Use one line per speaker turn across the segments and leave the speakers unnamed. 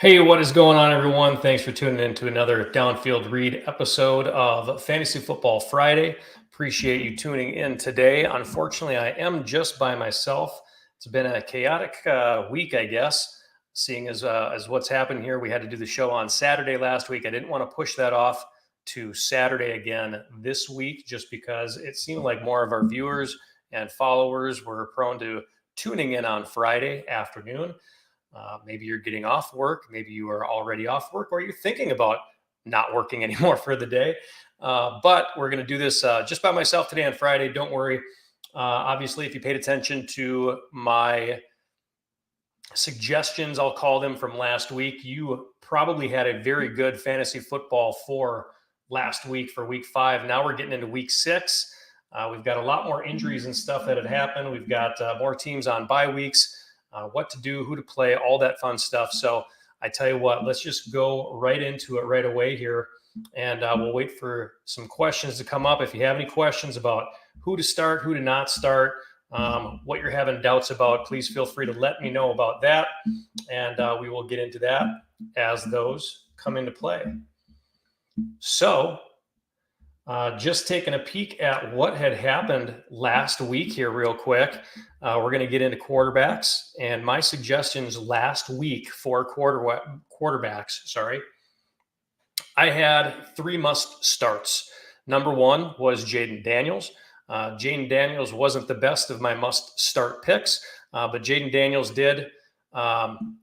Hey, what is going on, everyone? Thanks for tuning in to another Downfield Read episode of Fantasy Football Friday. Appreciate you tuning in today. Unfortunately, I am just by myself. It's been a chaotic week, I guess, seeing as what's happened here. We had to do the show on Saturday last week. I didn't want to push that off to Saturday again this week, just because it seemed like more of our viewers and followers were prone to tuning in on Friday afternoon. Maybe you're getting off work, maybe you are already off work, or you're thinking about not working anymore for the day. But we're going to do this just by myself today on Friday. Don't worry. Obviously, if you paid attention to my suggestions, I'll call them, from last week, you probably had a very good fantasy football for last week for week 5. Now we're getting into week 6. We've got a lot more injuries and stuff that had happened. We've got more teams on bye weeks. What to do, who to play, all that fun stuff. So I tell you what, let's just go right into it right away here. And we'll wait for some questions to come up. If you have any questions about who to start, who to not start, what you're having doubts about, please feel free to let me know about that. And we will get into that as those come into play. So just taking a peek at what had happened last week here real quick. We're going to get into quarterbacks, and my suggestions last week for quarterbacks, I had 3 must starts. Number 1 was Jaden Daniels. Jaden Daniels wasn't the best of my must start picks, but Jaden Daniels did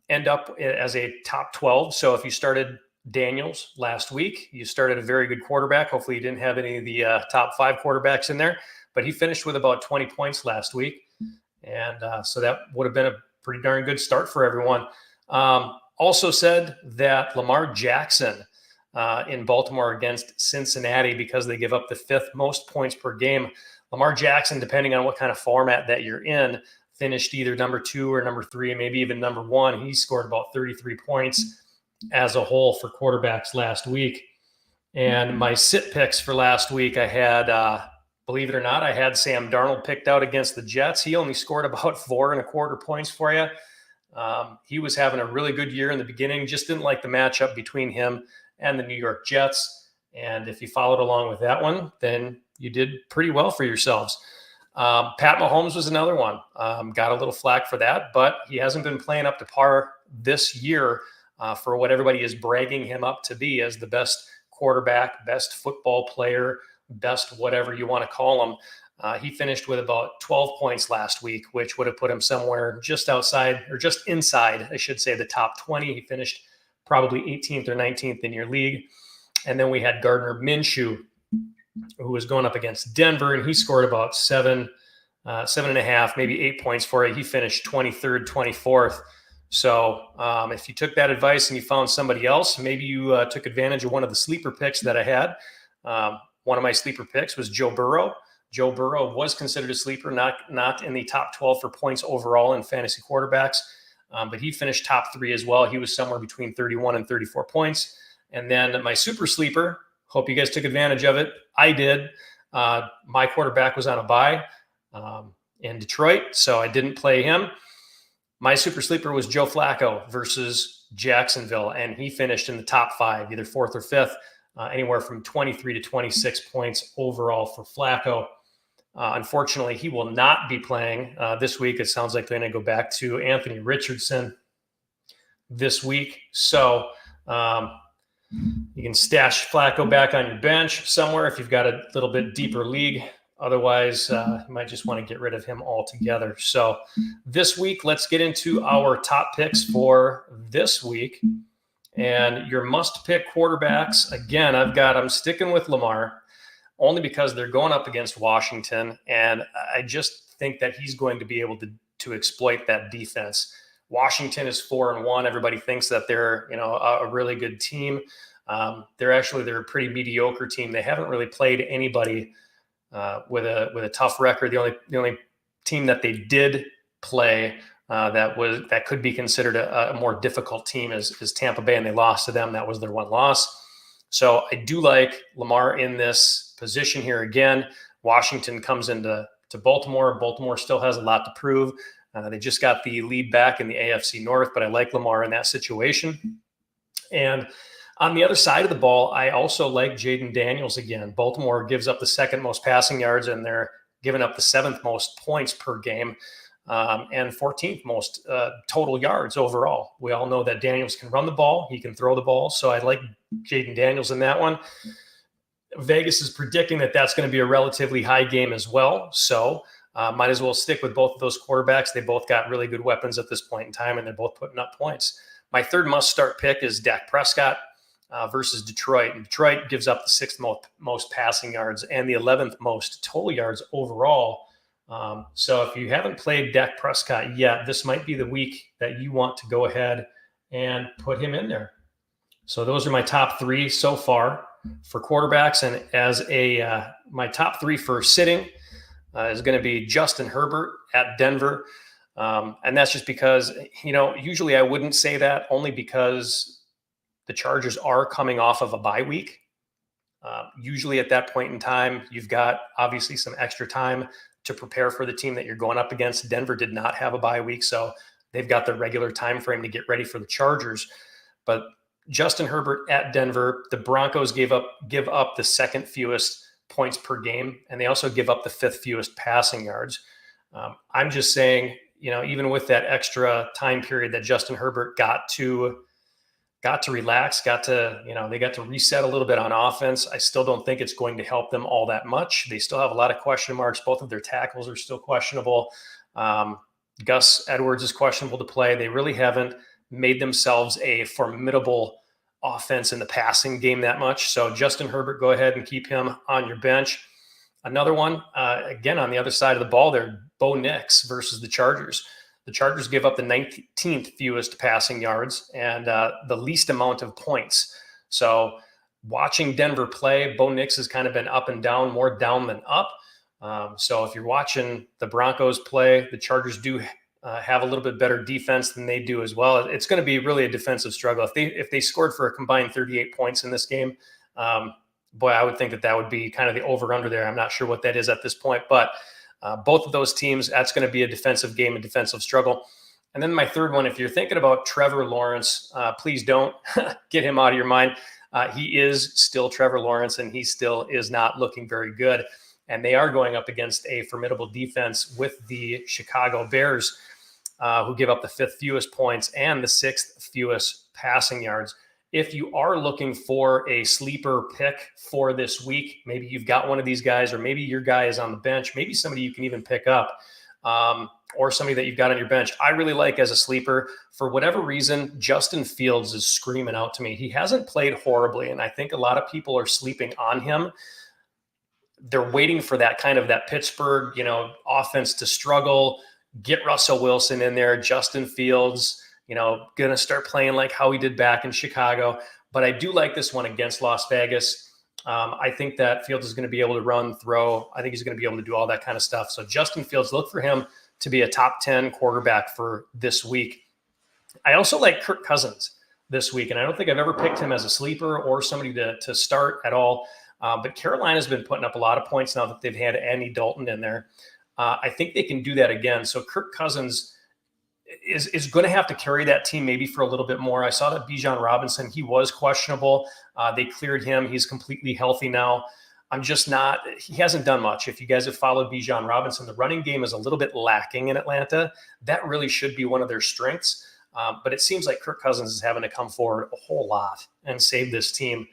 end up as a top 12. So if you started Daniels last week, you started a very good quarterback. Hopefully you didn't have any of the top 5 quarterbacks in there, but he finished with about 20 points last week. And so that would have been a pretty darn good start for everyone. Also said that Lamar Jackson in Baltimore against Cincinnati, because they give up the 5th most points per game. Lamar Jackson, depending on what kind of format that you're in, finished either number 2 or number 3, maybe even number 1. He scored about 33 points as a whole for quarterbacks last week. And my sit picks for last week, I had, believe it or not, I had Sam Darnold picked out against the Jets. He only scored about 4.25 points for you. He was having a really good year in the beginning, just didn't like the matchup between him and the New York Jets. And if you followed along with that one, then you did pretty well for yourselves. Pat Mahomes was another one. Got a little flack for that, but he hasn't been playing up to par this year for what everybody is bragging him up to be as the best quarterback, best football player, best whatever you want to call him. He finished with about 12 points last week, which would have put him somewhere just outside, or just inside, I should say, the top 20. He finished probably 18th or 19th in your league. And then we had Gardner Minshew, who was going up against Denver, and he scored about 7.5, maybe 8 points for it. He finished 23rd, 24th. So if you took that advice and you found somebody else, maybe you took advantage of one of the sleeper picks that I had. One of my sleeper picks was Joe Burrow. Joe Burrow was considered a sleeper, not in the top 12 for points overall in fantasy quarterbacks, but he finished top 3 as well. He was somewhere between 31 and 34 points. And then my super sleeper, hope you guys took advantage of it. I did. My quarterback was on a bye in Detroit, so I didn't play him. My super sleeper was Joe Flacco versus Jacksonville, and he finished in the top 5, either 4th or 5th, anywhere from 23 to 26 points overall for Flacco. Unfortunately, he will not be playing this week. It sounds like they're going to go back to Anthony Richardson this week. So you can stash Flacco back on your bench somewhere if you've got a little bit deeper league. Otherwise, you might just want to get rid of him altogether. So this week, let's get into our top picks for this week. And your must-pick quarterbacks, again, I'm sticking with Lamar, only because they're going up against Washington, and I just think that he's going to be able to exploit that defense. Washington is 4-1. Everybody thinks that they're a really good team. They're a pretty mediocre team. They haven't really played anybody with a tough record. The only team that they did play that could be considered a more difficult team is Tampa Bay, and they lost to them. That was their one loss. So I do like Lamar in this position here again. Washington comes into Baltimore. Baltimore still has a lot to prove. They just got the lead back in the AFC North, but I like Lamar in that situation. And on the other side of the ball, I also like Jaden Daniels again. Baltimore gives up the second most passing yards, and they're giving up the seventh most points per game, and 14th most total yards overall. We all know that Daniels can run the ball. He can throw the ball. So I like Jaden Daniels in that one. Vegas is predicting that that's going to be a relatively high game as well. So might as well stick with both of those quarterbacks. They both got really good weapons at this point in time, and they're both putting up points. My third must-start pick is Dak Prescott versus Detroit. And Detroit gives up the sixth most passing yards and the 11th most total yards overall. So if you haven't played Dak Prescott yet, this might be the week that you want to go ahead and put him in there. So those are my top three so far for quarterbacks. And as my top three for sitting is going to be Justin Herbert at Denver. And that's just because, usually I wouldn't say that, only because the Chargers are coming off of a bye week. Usually at that point in time, you've got obviously some extra time to prepare for the team that you're going up against. Denver did not have a bye week, so they've got the regular time frame to get ready for the Chargers. But Justin Herbert at Denver, the Broncos give up the second fewest points per game, and they also give up the fifth fewest passing yards. I'm just saying, even with that extra time period that Justin Herbert got to relax, they got to reset a little bit on offense. I still don't think it's going to help them all that much. They still have a lot of question marks. Both of their tackles are still questionable. Gus Edwards is questionable to play. They really haven't made themselves a formidable offense in the passing game that much. So Justin Herbert, go ahead and keep him on your bench. Another one, again, on the other side of the ball there, Bo Nix versus the Chargers. The Chargers give up the 19th fewest passing yards and the least amount of points. So watching Denver play, Bo Nix has kind of been up and down, more down than up. So if you're watching the Broncos play, the Chargers do have a little bit better defense than they do as well. It's going to be really a defensive struggle. If they scored for a combined 38 points in this game, boy, I would think that would be kind of the over-under there. I'm not sure what that is at this point, but both of those teams, that's going to be a defensive game, a defensive struggle. And then my third one, if you're thinking about Trevor Lawrence, please don't get him out of your mind. He is still Trevor Lawrence, and he still is not looking very good. And they are going up against a formidable defense with the Chicago Bears, who give up the fifth fewest points and the sixth fewest passing yards. If you are looking for a sleeper pick for this week, maybe you've got one of these guys, or maybe your guy is on the bench, maybe somebody you can even pick up, or somebody that you've got on your bench. I really like as a sleeper, for whatever reason, Justin Fields is screaming out to me. He hasn't played horribly, and I think a lot of people are sleeping on him. They're waiting for that Pittsburgh, offense to struggle, get Russell Wilson in there, Justin Fields, going to start playing like how he did back in Chicago. But I do like this one against Las Vegas. I think that Fields is going to be able to run, throw. I think he's going to be able to do all that kind of stuff. So Justin Fields, look for him to be a top 10 quarterback for this week. I also like Kirk Cousins this week, and I don't think I've ever picked him as a sleeper or somebody to start at all. But Carolina's been putting up a lot of points now that they've had Andy Dalton in there. I think they can do that again. So Kirk Cousins is going to have to carry that team maybe for a little bit more. I saw that Bijan Robinson, he was questionable. They cleared him. He's completely healthy now. He hasn't done much. If you guys have followed Bijan Robinson, the running game is a little bit lacking in Atlanta. That really should be one of their strengths. But it seems like Kirk Cousins is having to come forward a whole lot and save this team.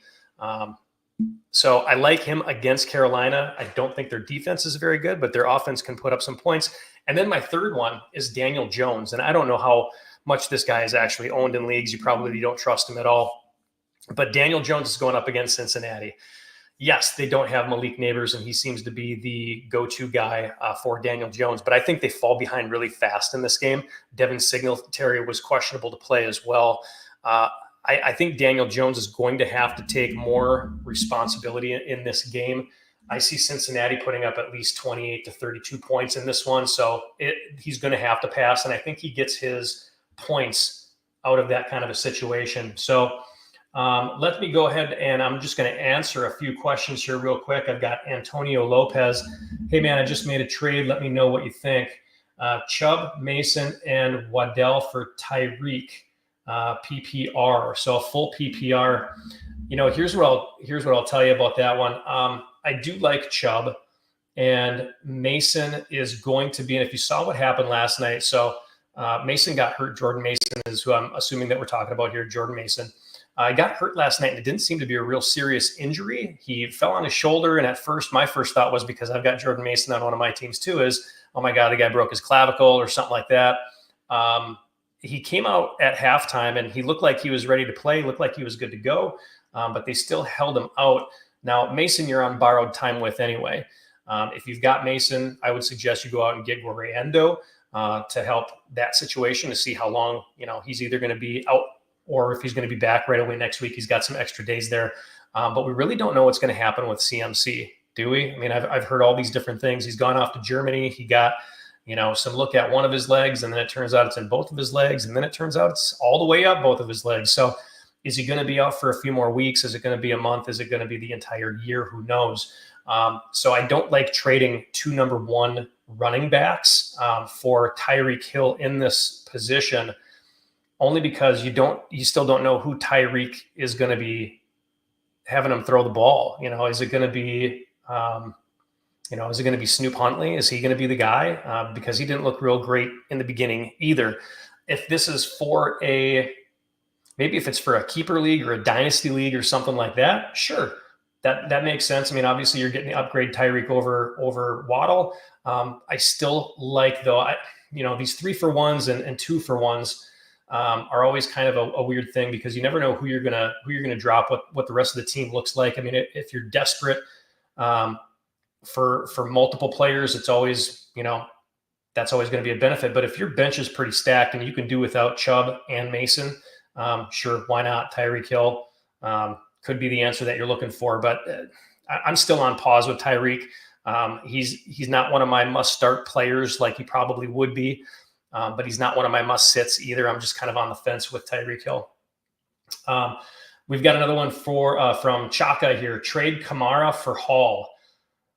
So I like him against Carolina. I don't think their defense is very good, but their offense can put up some points. And then my third one is Daniel Jones. And I don't know how much this guy is actually owned in leagues. You probably don't trust him at all. But Daniel Jones is going up against Cincinnati. Yes, they don't have Malik Neighbors, and he seems to be the go-to guy for Daniel Jones. But I think they fall behind really fast in this game. Devin Singletary was questionable to play as well. I think Daniel Jones is going to have to take more responsibility in this game. I see Cincinnati putting up at least 28 to 32 points in this one. So he's going to have to pass, and I think he gets his points out of that kind of a situation. So let me go ahead, and I'm just going to answer a few questions here real quick. I've got Antonio Lopez. Hey, man, I just made a trade. Let me know what you think. Chubb, Mason, and Waddell for Tyreek. PPR. So a full PPR. Here's what I'll tell you about that one. I do like Chubb, and Mason is going to be. And if you saw what happened last night, so Mason got hurt. Jordan Mason is who I'm assuming that we're talking about here. Jordan Mason. He got hurt last night, and it didn't seem to be a real serious injury. He fell on his shoulder, and at first, my first thought was, because I've got Jordan Mason on one of my teams too, is, oh my God, the guy broke his clavicle or something like that. He came out at halftime, and he looked like he was ready to play, looked like he was good to go, but they still held him out. Now, Mason, you're on borrowed time with anyway. If you've got Mason, I would suggest you go out and get Guerrero to help that situation, to see how long he's either going to be out or if he's going to be back right away next week. He's got some extra days there. But we really don't know what's going to happen with CMC, do we? I mean, I've heard all these different things. He's gone off to Germany. He got, some look at one of his legs, and then it turns out it's in both of his legs, and then it turns out it's all the way up both of his legs. So is he going to be out for a few more weeks? Is it going to be a month? Is it going to be the entire year? Who knows? So I don't like trading 2 number 1 running backs for Tyreek Hill in this position, only because you still don't know who Tyreek is going to be having him throw the ball. Is it going to be, is it going to be Snoop Huntley? Is he going to be the guy? Because he didn't look real great in the beginning either. If this is for maybe if it's for a keeper league or a dynasty league or something like that, sure. That makes sense. I mean, obviously you're getting the upgrade Tyreek over Waddle. I still like, though, these 3-for-1s and 2-for-1s are always kind of a weird thing, because you never know who you're gonna drop, what the rest of the team looks like. I mean, if you're desperate for multiple players, it's always, that's always going to be a benefit. But if your bench is pretty stacked and you can do without Chubb and Mason, sure, why not? Tyreek Hill could be the answer that you're looking for. But I'm still on pause with Tyreek. He's not one of my must-start players like he probably would be, but he's not one of my must-sits either. I'm just kind of on the fence with Tyreek Hill. We've got another one from Chaka here. Trade Kamara for Hall.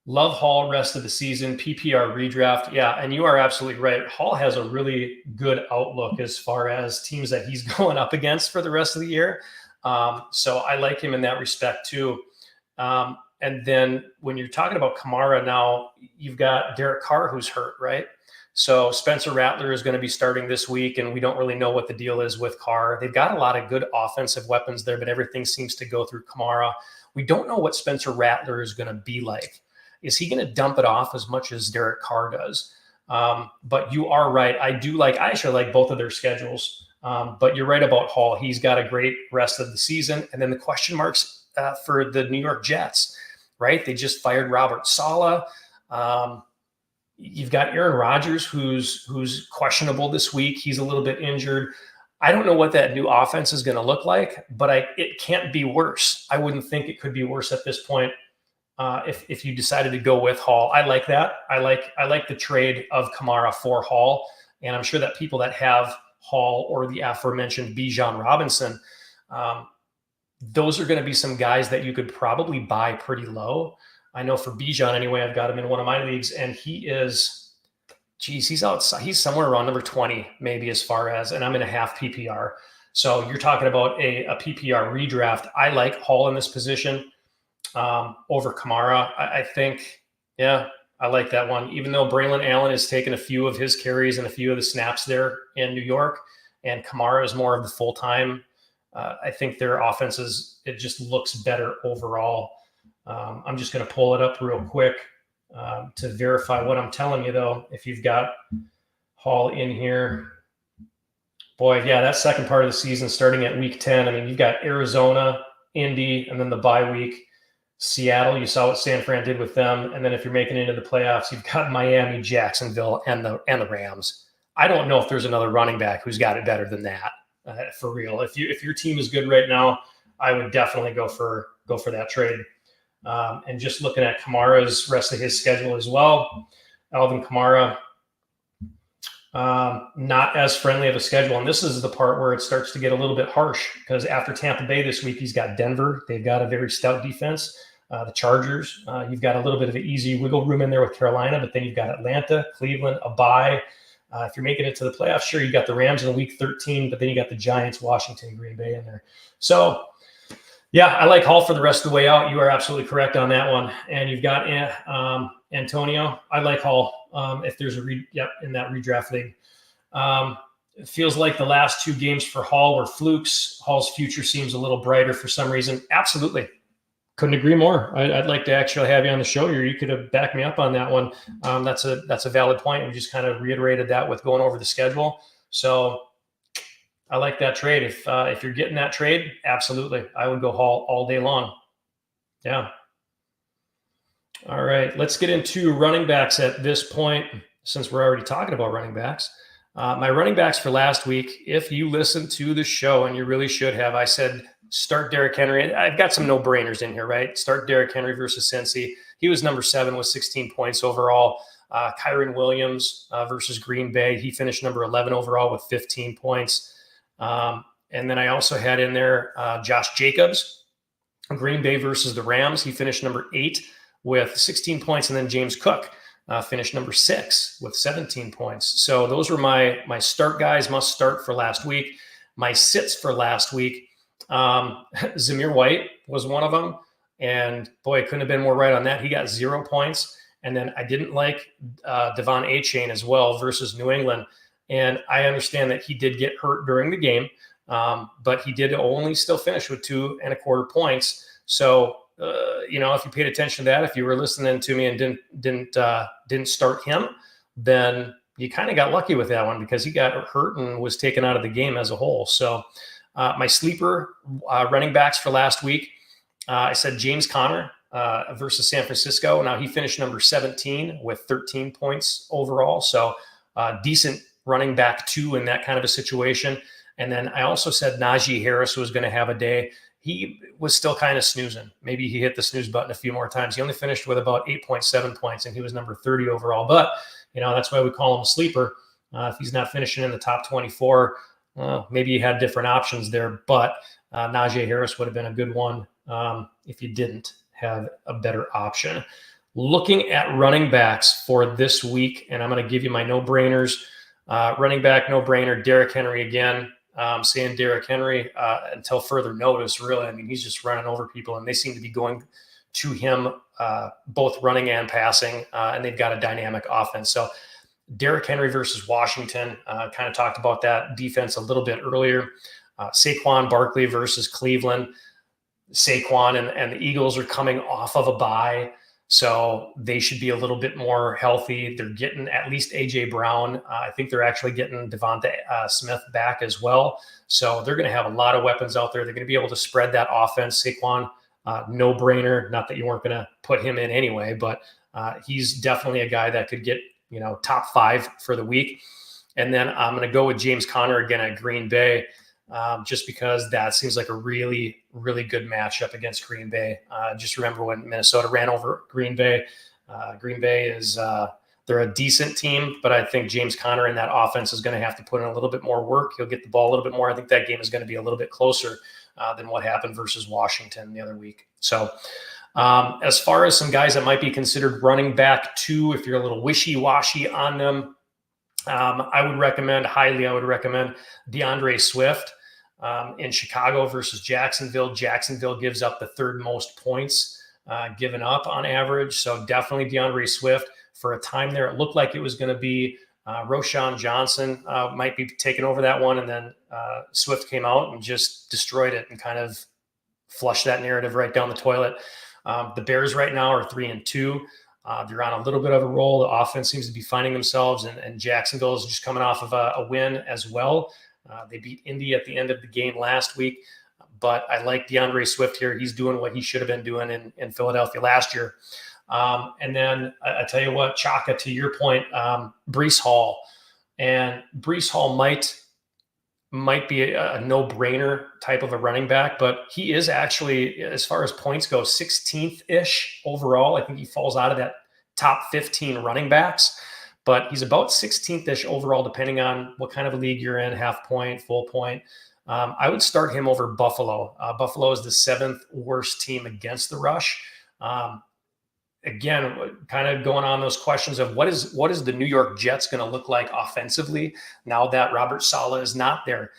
Love Hall rest of the season, PPR redraft. Yeah, and you are absolutely right. Hall has a really good outlook as far as teams that he's going up against for the rest of the year. So I like him in that respect too. And then when you're talking about Kamara now, you've got Derek Carr who's hurt, right? So Spencer Rattler is going to be starting this week, and we don't really know what the deal is with Carr. They've got a lot of good offensive weapons there, but everything seems to go through Kamara. We don't know what Spencer Rattler is going to be like. Is he going to dump it off as much as Derek Carr does? But you are right. I actually like both of their schedules. But you're right about Hall. He's got a great rest of the season. And then the question marks for the New York Jets, right? They just fired Robert Saleh. You've got Aaron Rodgers, who's questionable this week. He's a little bit injured. I don't know what that new offense is going to look like, but it can't be worse. I wouldn't think it could be worse at this point. If you decided to go with Hall, I like that. I like the trade of Kamara for Hall, and I'm sure that people that have Hall or the aforementioned Bijan Robinson, those are going to be some guys that you could probably buy pretty low. I know for Bijan anyway, I've got him in one of my leagues, and he's outside. He's somewhere around number 20, maybe, as far as, and I'm in a half PPR. So you're talking about a PPR redraft. I like Hall in this position over Kamara. I think, yeah, I like that one. Even though Braylon Allen has taken a few of his carries and a few of the snaps there in New York, and Kamara is more of the full-time, I think their offenses, it just looks better overall. I'm just going to pull it up real quick to verify what I'm telling you, though. If you've got Hall in here, boy, yeah, that second part of the season starting at week 10. I mean, you've got Arizona, Indy, and then the bye week. Seattle, you saw what San Fran did with them. And then if you're making it into the playoffs, you've got Miami, Jacksonville, and the Rams. I don't know if there's another running back who's got it better than that, for real. If your team is good right now, I would definitely go for that trade. And just looking at Kamara's rest of his schedule as well, Alvin Kamara, not as friendly of a schedule. And this is the part where it starts to get a little bit harsh, because after Tampa Bay this week, he's got Denver. They've got a very stout defense. The Chargers, you've got a little bit of an easy wiggle room in there with Carolina, but then you've got Atlanta, Cleveland, a bye. If you're making it to the playoffs, sure, you got the Rams in week 13, but then you got the Giants, Washington, Green Bay in there. So, yeah, I like Hall for the rest of the way out. You are absolutely correct on that one. And you've got Antonio. I like Hall if there's in that redraft league. It feels like the last two games for Hall were flukes. Hall's future seems a little brighter for some reason. Absolutely. Couldn't agree more. I'd like to actually have you on the show here. You could have backed me up on that one. That's a valid point. We just kind of reiterated that with going over the schedule. So I like that trade. If you're getting that trade, absolutely. I would go Hall all day long. Yeah. All right. Let's get into running backs at this point, since we're already talking about running backs. My running backs for last week, if you listened to the show, and you really should have, I said start Derrick Henry. I've got some no-brainers in here, right? Start Derrick Henry versus Cincy. He was number 7 with 16 points overall. Kyron Williams versus Green Bay. He finished number 11 overall with 15 points. And then I also had in there Josh Jacobs, Green Bay versus the Rams. He finished number 8 with 16 points. And then James Cook finished number 6 with 17 points. So those were my start guys, must start for last week. My sits for last week, Zamir White was one of them. And boy, couldn't have been more right on that. He got 0 points. And then I didn't like Devon Achane as well versus New England. And I understand that he did get hurt during the game, but he did only still finish with 2.25 points. So, if you paid attention to that, if you were listening to me and didn't start him, then you kind of got lucky with that one because he got hurt and was taken out of the game as a whole. So my sleeper running backs for last week, I said James Conner versus San Francisco. Now he finished number 17 with 13 points overall. So decent running back 2 in that kind of a situation. And then I also said Najee Harris was going to have a day. He was still kind of snoozing. Maybe he hit the snooze button a few more times. He only finished with about 8.7 points, and he was number 30 overall. But, that's why we call him a sleeper. If he's not finishing in the top 24, maybe you had different options there. But Najee Harris would have been a good one if you didn't have a better option. Looking at running backs for this week, and I'm going to give you my no-brainers. Running back, no-brainer, Derrick Henry again. Saying Derrick Henry until further notice, really. I mean, he's just running over people, and they seem to be going to him both running and passing, and they've got a dynamic offense. So Derrick Henry versus Washington, kind of talked about that defense a little bit earlier. Saquon Barkley versus Cleveland. Saquon and the Eagles are coming off of a bye, so they should be a little bit more healthy. They're getting at least A.J. Brown. I think they're actually getting Devonta Smith back as well. So they're going to have a lot of weapons out there. They're going to be able to spread that offense. Saquon, no-brainer. Not that you weren't going to put him in anyway, but he's definitely a guy that could get, top 5 for the week. And then I'm going to go with James Conner again at Green Bay. Just because that seems like a really, really good matchup against Green Bay. Just remember when Minnesota ran over Green Bay. Green Bay is they're a decent team, but I think James Conner in that offense is going to have to put in a little bit more work. He'll get the ball a little bit more. I think that game is going to be a little bit closer than what happened versus Washington the other week. So as far as some guys that might be considered running back 2, if you're a little wishy-washy on them, I would recommend DeAndre Swift in Chicago versus Jacksonville. Jacksonville gives up the 3rd most points given up on average. So definitely DeAndre Swift. For a time there, it looked like it was going to be Roshan Johnson might be taking over that one. And then Swift came out and just destroyed it and kind of flushed that narrative right down the toilet. The Bears right now are 3-2. They're on a little bit of a roll. The offense seems to be finding themselves, and Jacksonville is just coming off of a win as well. They beat Indy at the end of the game last week, but I like DeAndre Swift here. He's doing what he should have been doing in Philadelphia last year. And then I tell you what, Chaka, to your point, Breece Hall. And Breece Hall might be a no-brainer type of a running back, but he is actually, as far as points go, 16th-ish overall. I think he falls out of that top 15 running backs, but he's about 16th-ish overall, depending on what kind of a league you're in, half point, full point. I would start him over Buffalo. Buffalo is the 7th worst team against the rush. again, kind of going on those questions of what is the New York Jets going to look like offensively now that Robert Saleh is not there.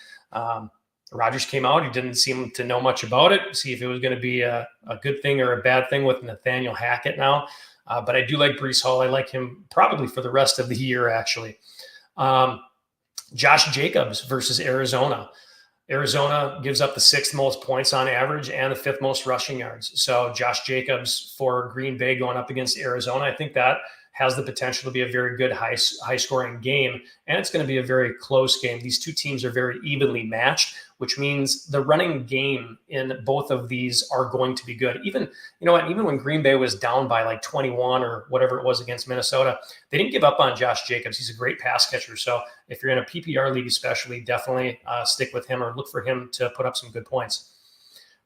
Rodgers came out. He didn't seem to know much about it. See if it was going to be a good thing or a bad thing with Nathaniel Hackett now. But I do like Breece Hall. I like him probably for the rest of the year, actually. Josh Jacobs versus Arizona. Arizona gives up the 6th most points on average and the 5th most rushing yards. So Josh Jacobs for Green Bay going up against Arizona, I think that has the potential to be a very good high-scoring game, and it's going to be a very close game. These two teams are very evenly matched, which means the running game in both of these are going to be good. Even when Green Bay was down by like 21 or whatever it was against Minnesota, they didn't give up on Josh Jacobs. He's a great pass catcher. So if you're in a PPR league especially, definitely stick with him or look for him to put up some good points.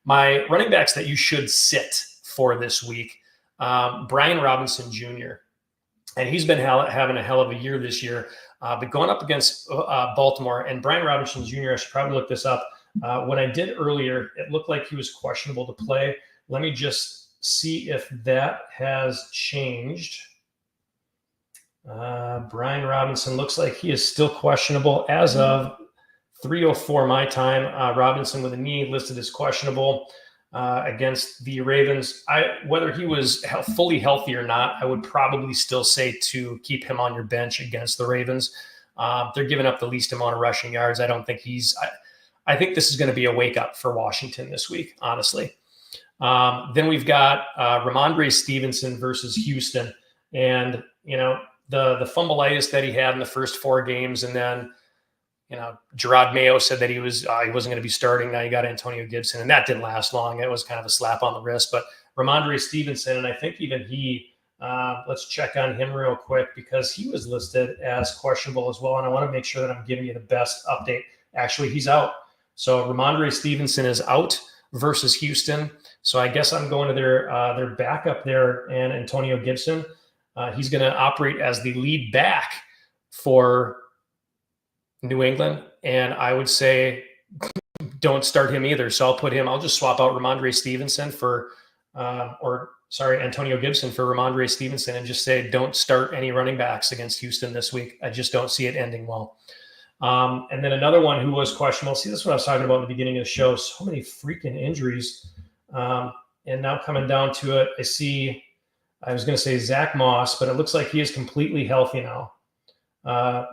My running backs that you should sit for this week, Brian Robinson Jr., and he's been having a hell of a year this year. But going up against Baltimore, and Brian Robinson Jr., I should probably look this up. When I did earlier, it looked like he was questionable to play. Let me just see if that has changed. Brian Robinson looks like he is still questionable as of 3:04 my time. Robinson with a knee listed as questionable against the Ravens. Whether he was fully healthy or not, I would probably still say to keep him on your bench against the Ravens. They're giving up the least amount of rushing yards. I don't think I think this is going to be a wake up for Washington this week, honestly. Then we've got Ramondre Stevenson versus Houston, and the fumbleitis that he had in the first 4 games, and then Gerard Mayo said that he wasn't going to be starting. Now you got Antonio Gibson, and that didn't last long. It was kind of a slap on the wrist. But Ramondre Stevenson, and I think even he, let's check on him real quick because he was listed as questionable as well. And I want to make sure that I'm giving you the best update. Actually, he's out. So Ramondre Stevenson is out versus Houston. So I guess I'm going to their backup there, and Antonio Gibson. He's going to operate as the lead back for New England, and I would say don't start him either. So I'll just swap out Ramondre Stevenson for Antonio Gibson for Ramondre Stevenson and just say don't start any running backs against Houston this week. I just don't see it ending well. And then another one who was questionable. See, this is what I was talking about at the beginning of the show. So many freaking injuries. And now coming down to it, I was going to say Zach Moss, but it looks like he is completely healthy now.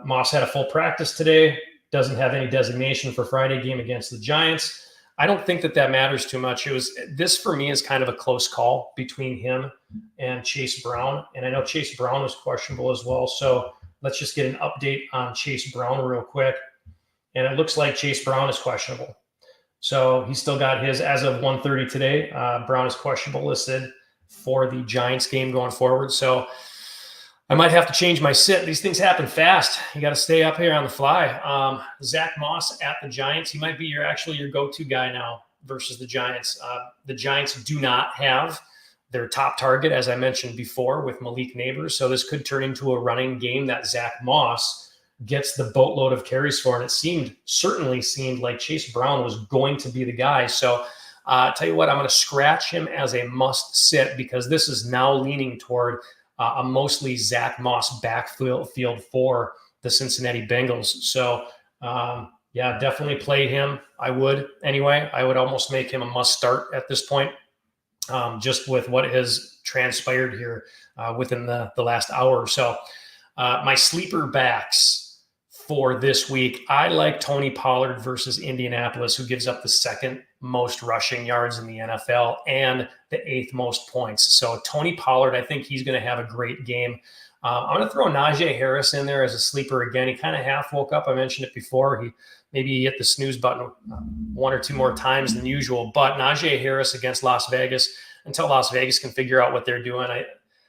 Moss had a full practice today, doesn't have any designation for Friday game against the Giants. I don't think that matters too much. This for me is kind of a close call between him and Chase Brown. And I know Chase Brown was questionable as well. So let's just get an update on Chase Brown real quick. And it looks like Chase Brown is questionable. So he still got his as of 1:30 today. Brown is questionable listed for the Giants game going forward. So I might have to change my sit. These things happen fast. You got to stay up here on the fly. Zach Moss at the Giants. He might be your go-to guy now versus the Giants. The Giants do not have their top target, as I mentioned before, with Malik Neighbors. So this could turn into a running game that Zach Moss gets the boatload of carries for. And it certainly seemed like Chase Brown was going to be the guy. So tell you what, I'm going to scratch him as a must sit because this is now leaning toward a mostly Zach Moss backfield for the Cincinnati Bengals. So, definitely play him. I would anyway. I would almost make him a must start at this point, just with what has transpired here within the last hour or so. My sleeper backs for this week, I like Tony Pollard versus Indianapolis, who gives up the 2nd most rushing yards in the NFL and the 8th most points. So Tony Pollard, I think he's going to have a great game. I'm going to throw Najee Harris in there as a sleeper again. He kind of half woke up. I mentioned it before. He hit the snooze button 1 or 2 more times than usual. But Najee Harris against Las Vegas, until Las Vegas can figure out what they're doing.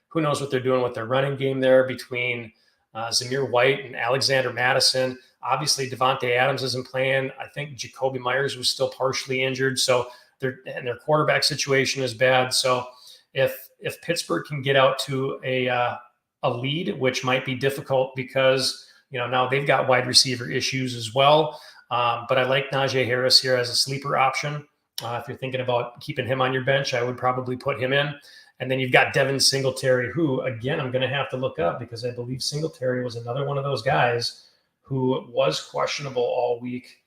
Who knows what they're doing with their running game there between Zamir White and Alexander Madison. Obviously, Devontae Adams isn't playing. I think Jacoby Myers was still partially injured. So their quarterback situation is bad. So if Pittsburgh can get out to a lead, which might be difficult because now they've got wide receiver issues as well. But I like Najee Harris here as a sleeper option. If you're thinking about keeping him on your bench, I would probably put him in. And then you've got Devin Singletary, who, again, I'm going to have to look up because I believe Singletary was another one of those guys who was questionable all week.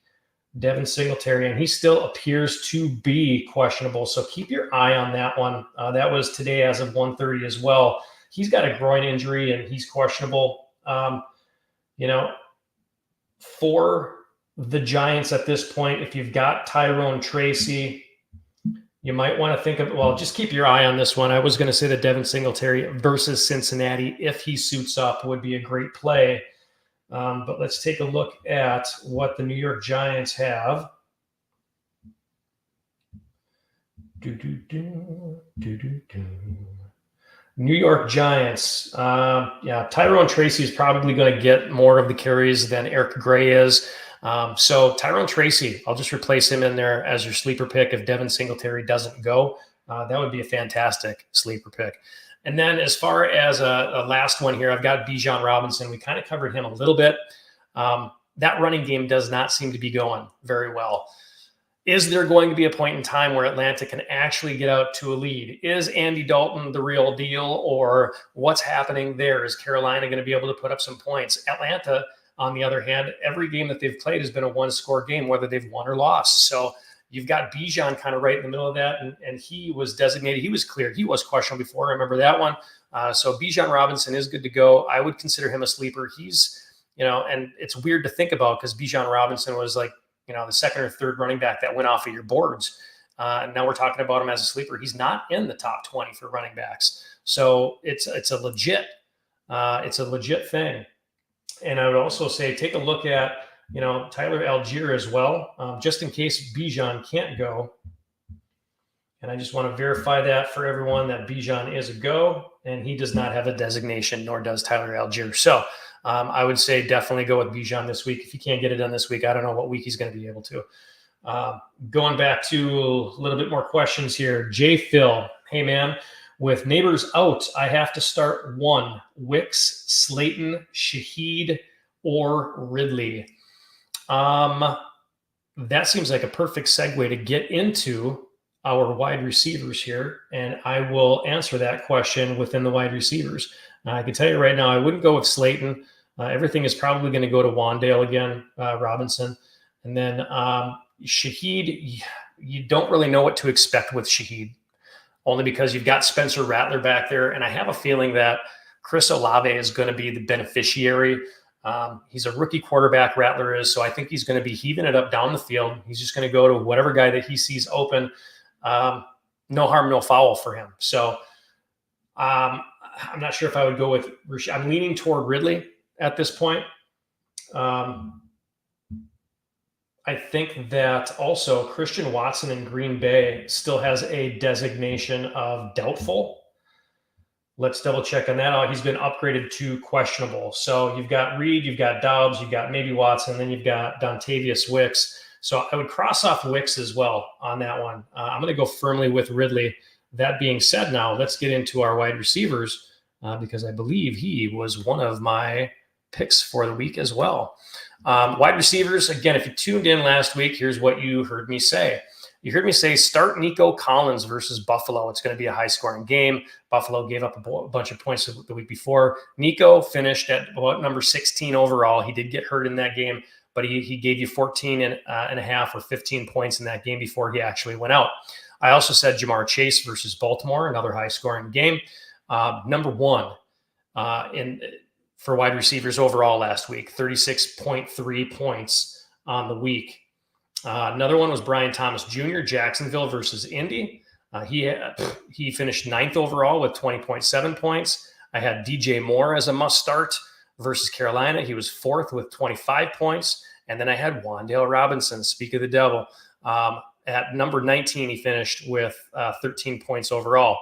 Devin Singletary, and he still appears to be questionable. So keep your eye on that one. That was today as of 1:30 as well. He's got a groin injury and he's questionable. For the Giants at this point, if you've got Tyrone Tracy, you might want to think of, well, just keep your eye on this one. I was going to say that Devin Singletary versus Cincinnati, if he suits up, would be a great play. But let's take a look at what the New York Giants have. New York Giants. Tyrone Tracy is probably going to get more of the carries than Eric Gray is. So Tyrone Tracy, I'll just replace him in there as your sleeper pick if Devin Singletary doesn't go. That would be a fantastic sleeper pick. And then as far as a last one here, I've got Bijan Robinson. We kind of covered him a little bit. That running game does not seem to be going very well. Is there going to be a point in time where Atlanta can actually get out to a lead? Is Andy Dalton the real deal, or what's happening there? Is Carolina going to be able to put up some points? Atlanta, on the other hand, every game that they've played has been a one-score game, whether they've won or lost. So you've got Bijan kind of right in the middle of that, and he was designated. He was cleared. He was questionable before. I remember that one. So Bijan Robinson is good to go. I would consider him a sleeper. He's, and it's weird to think about because Bijan Robinson was like, the second or third running back that went off of your boards. And now we're talking about him as a sleeper. He's not in the top 20 for running backs. So it's a legit thing. And I would also say, take a look at, Tyler Algier as well, just in case Bijan can't go. And I just want to verify that for everyone that Bijan is a go, and he does not have a designation, nor does Tyler Algier. So I would say definitely go with Bijan this week. If you can't get it done this week, I don't know what week he's going to be able to. Going back to a little bit more questions here. J. Phil, hey man, with Neighbors out, I have to start one: Wicks, Slayton, Shaheed, or Ridley. That seems like a perfect segue to get into our wide receivers here, and I will answer that question within the wide receivers. I can tell you right now, I wouldn't go with Slayton. Everything is probably going to go to Wan'Dale again, Robinson. And then Shaheed, you don't really know what to expect with Shaheed, only because you've got Spencer Rattler back there. And I have a feeling that Chris Olave is going to be the beneficiary. He's a rookie quarterback, Rattler is, so I think he's going to be heaving it up down the field. He's just going to go to whatever guy that he sees open. No harm, no foul for him. So I'm not sure if I would go with – I'm leaning toward Ridley at this point. I think that also Christian Watson in Green Bay still has a designation of doubtful. Let's double check on that. He's been upgraded to questionable. So you've got Reed, you've got Dobbs, you've got maybe Watson, then you've got Dontavius Wicks. So I would cross off Wicks as well on that one. I'm going to go firmly with Ridley. That being said, now let's get into our wide receivers because I believe he was one of my picks for the week as well. Wide receivers, again, if you tuned in last week, here's what you heard me say. You heard me say start Nico Collins versus Buffalo. It's going to be a high-scoring game. Buffalo gave up a bunch of points the week before. Nico finished at about number 16 overall. He did get hurt in that game, but he gave you 14 and a half or 15 points in that game before he actually went out. I also said Jamar Chase versus Baltimore, another high-scoring game. Number one for wide receivers overall last week, 36.3 points on the week. Another one was Brian Thomas Jr., Jacksonville versus Indy. He finished 9th overall with 20.7 points. I had DJ Moore as a must start versus Carolina. He was 4th with 25 points. And then I had Wan'Dale Robinson, speak of the devil. At number 19, he finished with 13 points overall.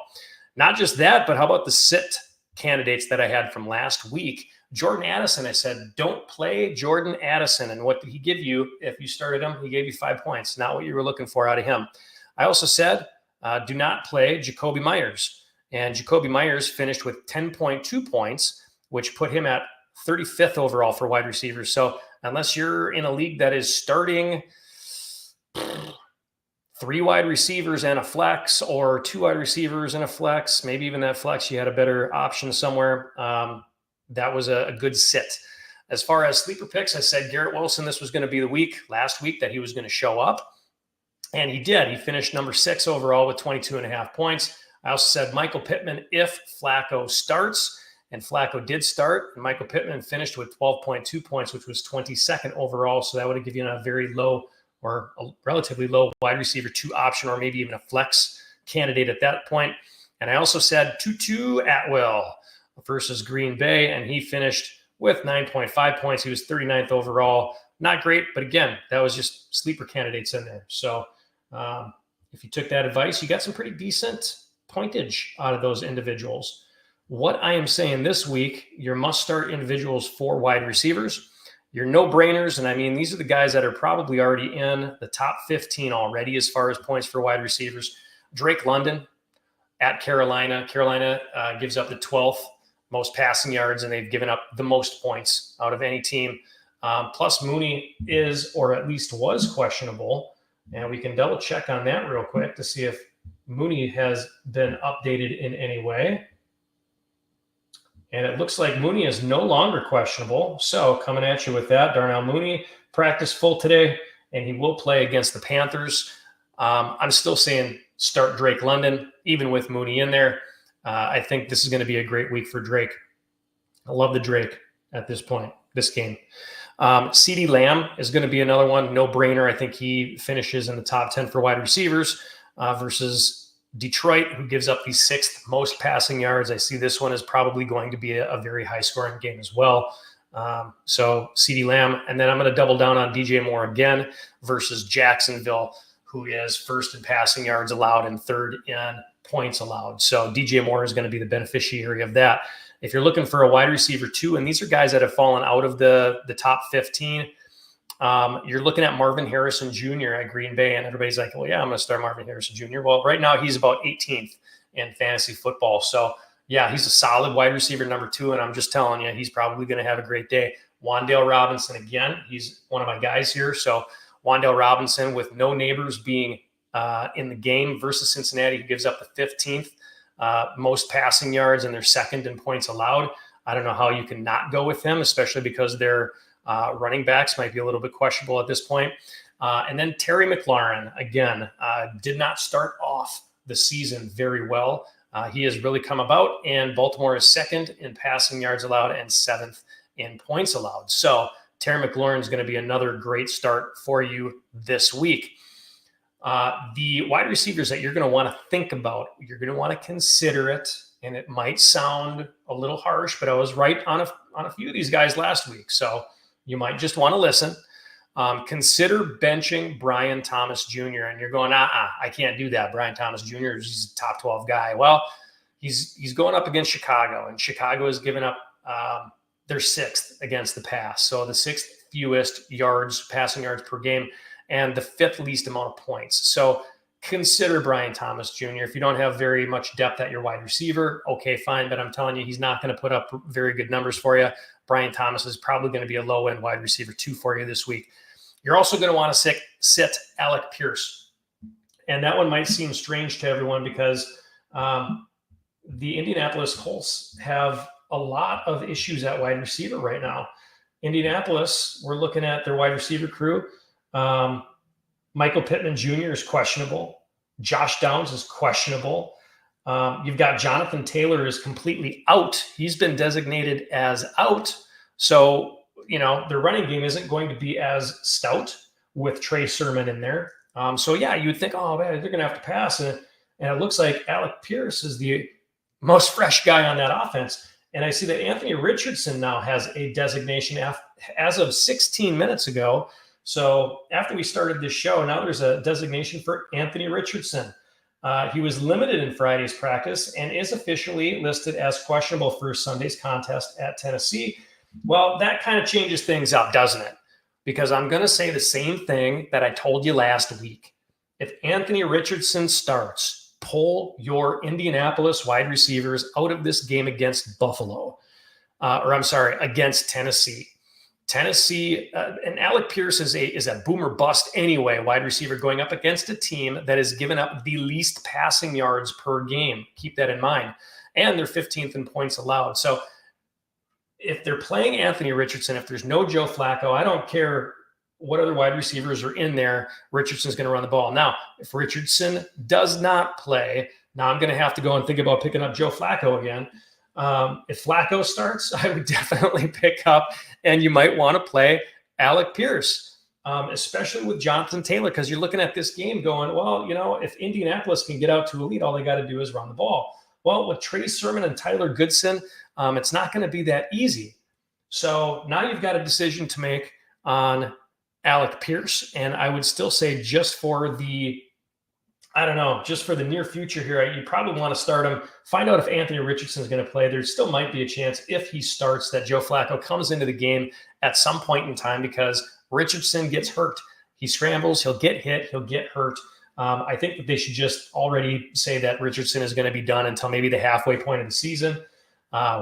Not just that, but how about the sit candidates that I had from last week? Jordan Addison, I said, don't play Jordan Addison. And what did he give you if you started him? He gave you 5 points, not what you were looking for out of him. I also said, do not play Jacoby Myers. And Jacoby Myers finished with 10.2 points, which put him at 35th overall for wide receivers. So unless you're in a league that is starting 3 wide receivers and a flex, or 2 wide receivers and a flex, maybe even that flex, you had a better option somewhere. That was a good sit. As far as sleeper picks, I said Garrett Wilson, this was going to be the week last week that he was going to show up. And he did. He finished number 6 overall with 22.5 points. I also said Michael Pittman if Flacco starts. And Flacco did start. And Michael Pittman finished with 12.2 points, which was 22nd overall. So that would have given you a very low or a relatively low wide receiver 2 option, or maybe even a flex candidate at that point. And I also said Tutu Atwell versus Green Bay, and he finished with 9.5 points. He was 39th overall. Not great, but again, that was just sleeper candidates in there. So if you took that advice, you got some pretty decent pointage out of those individuals. What I am saying this week, your must-start individuals for wide receivers, your no-brainers, and I mean, these are the guys that are probably already in the top 15 already as far as points for wide receivers. Drake London at Carolina. Carolina gives up the 12th most passing yards, and they've given up the most points out of any team. Plus, Mooney is, or at least was, questionable. And we can double check on that real quick to see if Mooney has been updated in any way. And it looks like Mooney is no longer questionable. So coming at you with that, Darnell Mooney practiced full today, and he will play against the Panthers. I'm still saying start Drake London, even with Mooney in there. I think this is going to be a great week for Drake. I love the Drake at this point, this game. CeeDee Lamb is going to be another one, no-brainer. I think he finishes in the top 10 for wide receivers versus Detroit, who gives up the 6th most passing yards. I see this one is probably going to be a very high-scoring game as well. So CeeDee Lamb, and then I'm going to double down on DJ Moore again versus Jacksonville, who is 1st in passing yards allowed and 3rd in points allowed. So DJ Moore is going to be the beneficiary of that. If you're looking for a wide receiver 2, and these are guys that have fallen out of the top 15, you're looking at Marvin Harrison Jr. at Green Bay, and everybody's like, well, yeah, I'm going to start Marvin Harrison Jr. Well, right now he's about 18th in fantasy football. So, yeah, he's a solid wide receiver number 2, and I'm just telling you, he's probably going to have a great day. Wan'Dale Robinson, again, he's one of my guys here. So, Wan'Dale Robinson, with no neighbors being in the game versus Cincinnati, who gives up the 15th most passing yards, and they're 2nd in points allowed. I don't know how you can not go with him, especially because their running backs might be a little bit questionable at this point. And then Terry McLaurin, again, did not start off the season very well. He has really come about, and Baltimore is 2nd in passing yards allowed and 7th in points allowed. So Terry McLaurin is going to be another great start for you this week. The wide receivers that you're going to want to think about, you're going to want to consider it, and it might sound a little harsh, but I was right on a few of these guys last week, so you might just want to listen. Consider benching Brian Thomas Jr., and you're going, I can't do that. Brian Thomas Jr. is a top 12 guy. Well, he's going up against Chicago, and Chicago has given up their 6th against the pass, so the 6th fewest passing yards per game, and the 5th least amount of points. So consider Brian Thomas Jr. If you don't have very much depth at your wide receiver, okay, fine. But I'm telling you, he's not going to put up very good numbers for you. Brian Thomas is probably going to be a low-end wide receiver 2 for you this week. You're also going to want to sit Alec Pierce. And that one might seem strange to everyone because the Indianapolis Colts have a lot of issues at wide receiver right now. Indianapolis, we're looking at their wide receiver crew. Michael Pittman Jr. is questionable. Josh Downs is questionable. You've got Jonathan Taylor is completely out. He's been designated as out. So, their running game isn't going to be as stout with Trey Sermon in there. So, yeah, you would think, oh, man, they're going to have to pass. And it looks like Alec Pierce is the most fresh guy on that offense. And I see that Anthony Richardson now has a designation as of 16 minutes ago. So after we started this show, now there's a designation for Anthony Richardson. He was limited in Friday's practice and is officially listed as questionable for Sunday's contest at Tennessee. Well, that kind of changes things up, doesn't it? Because I'm going to say the same thing that I told you last week. If Anthony Richardson starts, pull your Indianapolis wide receivers out of this game against against Tennessee. Tennessee, and Alec Pierce is a boomer bust anyway, wide receiver going up against a team that has given up the least passing yards per game. Keep that in mind. And they're 15th in points allowed. So if they're playing Anthony Richardson, if there's no Joe Flacco, I don't care what other wide receivers are in there. Richardson's going to run the ball. Now, if Richardson does not play, now I'm going to have to go and think about picking up Joe Flacco again. If Flacco starts, I would definitely pick up, and you might want to play Alec Pierce, especially with Jonathan Taylor, because you're looking at this game going, well, if Indianapolis can get out to a lead, all they got to do is run the ball. Well, with Trey Sermon and Tyler Goodson, it's not going to be that easy. So now you've got a decision to make on Alec Pierce, and I would still say just for the near future here, you probably want to start him. Find out if Anthony Richardson is going to play. There still might be a chance if he starts that Joe Flacco comes into the game at some point in time because Richardson gets hurt. He scrambles, he'll get hit, he'll get hurt. I think that they should just already say that Richardson is going to be done until maybe the halfway point of the season.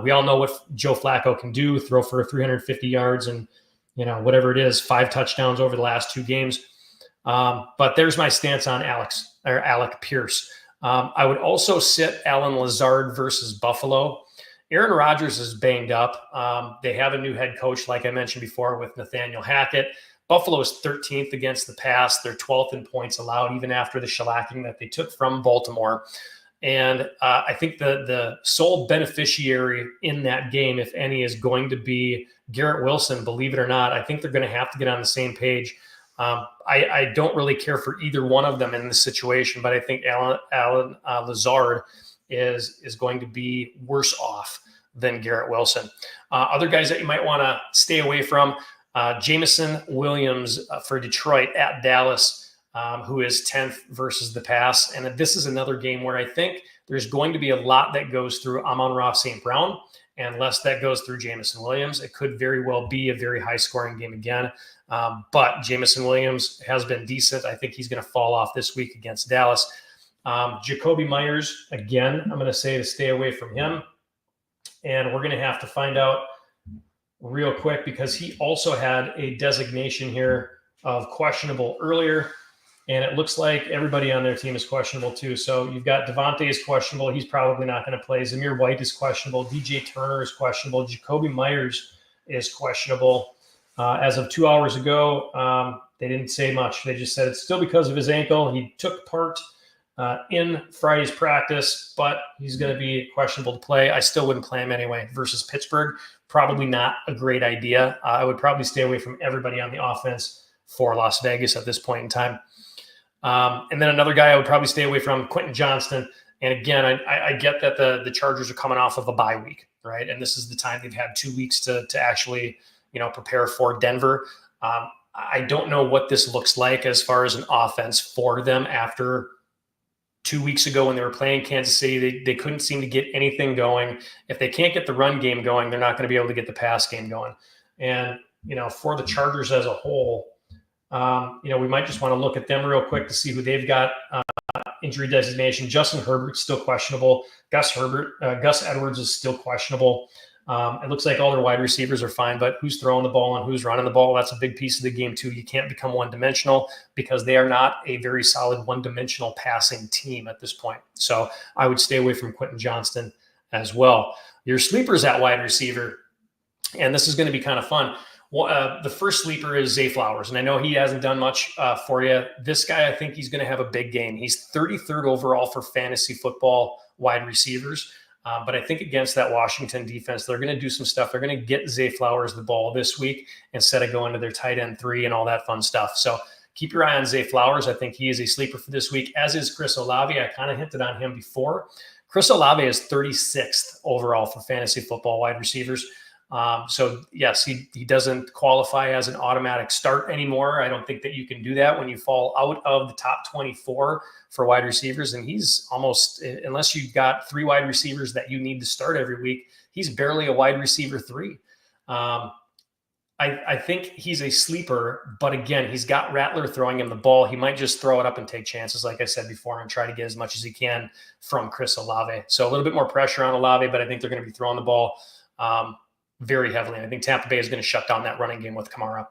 We all know what Joe Flacco can do, throw for 350 yards and, whatever it is, 5 touchdowns over the last 2 games. But there's my stance on Alec Pierce. I would also sit Allen Lazard versus Buffalo. Aaron Rodgers is banged up. They have a new head coach, like I mentioned before, with Nathaniel Hackett. Buffalo is 13th against the pass. They're 12th in points allowed, even after the shellacking that they took from Baltimore. And I think the sole beneficiary in that game, if any, is going to be Garrett Wilson, believe it or not. I think they're going to have to get on the same page. I don't really care for either one of them in this situation, but I think Allen Lazard is going to be worse off than Garrett Wilson. Other guys that you might want to stay away from, Jameson Williams for Detroit at Dallas, who is 10th versus the pass. And this is another game where I think there's going to be a lot that goes through Amon-Ra St. Brown and less that goes through Jameson Williams. It could very well be a very high-scoring game again. But Jameson Williams has been decent. I think he's going to fall off this week against Dallas. Jacoby Myers, again, I'm going to say to stay away from him. And we're going to have to find out real quick because he also had a designation here of questionable earlier. And it looks like everybody on their team is questionable too. So you've got Devontae is questionable. He's probably not going to play. Zamir White is questionable. DJ Turner is questionable. Jacoby Myers is questionable. As of 2 hours ago, they didn't say much. They just said it's still because of his ankle. He took part in Friday's practice, but he's going to be questionable to play. I still wouldn't play him anyway. Versus Pittsburgh, probably not a great idea. I would probably stay away from everybody on the offense for Las Vegas at this point in time. And then another guy I would probably stay away from, Quentin Johnston. And again, I get that the Chargers are coming off of a bye week, right? And this is the time they've had 2 weeks to actually prepare for Denver. I don't know what this looks like as far as an offense for them after 2 weeks ago when they were playing Kansas City. They couldn't seem to get anything going. If they can't get the run game going, they're not going to be able to get the pass game going. And, for the Chargers as a whole, we might just want to look at them real quick to see who they've got injury designation. Justin Herbert's still questionable. Gus Edwards is still questionable. It looks like all their wide receivers are fine, but who's throwing the ball and who's running the ball, that's a big piece of the game too. You can't become one-dimensional because they are not a very solid one-dimensional passing team at this point. So I would stay away from Quentin Johnston as well. Your sleepers at wide receiver, and this is going to be kind of fun. Well, the first sleeper is Zay Flowers, and I know he hasn't done much for you. This guy, I think he's going to have a big game. He's 33rd overall for fantasy football wide receivers. But I think against that Washington defense, they're going to do some stuff. They're going to get Zay Flowers the ball this week instead of going to their tight end 3 and all that fun stuff. So keep your eye on Zay Flowers. I think he is a sleeper for this week, as is Chris Olave. I kind of hinted on him before. Chris Olave is 36th overall for fantasy football wide receivers. So yes, he doesn't qualify as an automatic start anymore. I don't think that you can do that when you fall out of the top 24 for wide receivers. And he's almost, unless you've got 3 wide receivers that you need to start every week, he's barely a wide receiver 3. I think he's a sleeper, but again, he's got Rattler throwing him the ball. He might just throw it up and take chances, like I said before, and try to get as much as he can from Chris Olave. So a little bit more pressure on Olave, but I think they're going to be throwing the ball. very heavily. And I think Tampa Bay is going to shut down that running game with Kamara.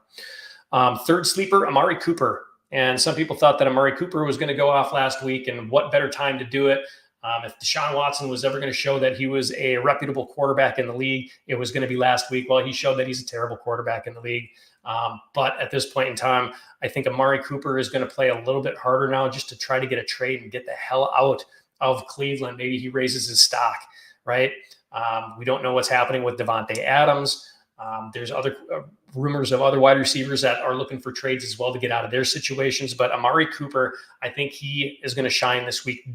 Third sleeper, Amari Cooper. And some people thought that Amari Cooper was going to go off last week, and what better time to do it? If Deshaun Watson was ever going to show that he was a reputable quarterback in the league, it was going to be last week. Well, he showed that he's a terrible quarterback in the league. But at this point in time, I think Amari Cooper is going to play a little bit harder now just to try to get a trade and get the hell out of Cleveland. Maybe he raises his stock, right? We don't know what's happening with Devontae Adams. There's other rumors of other wide receivers that are looking for trades as well to get out of their situations. But Amari Cooper, I think he is going to shine this week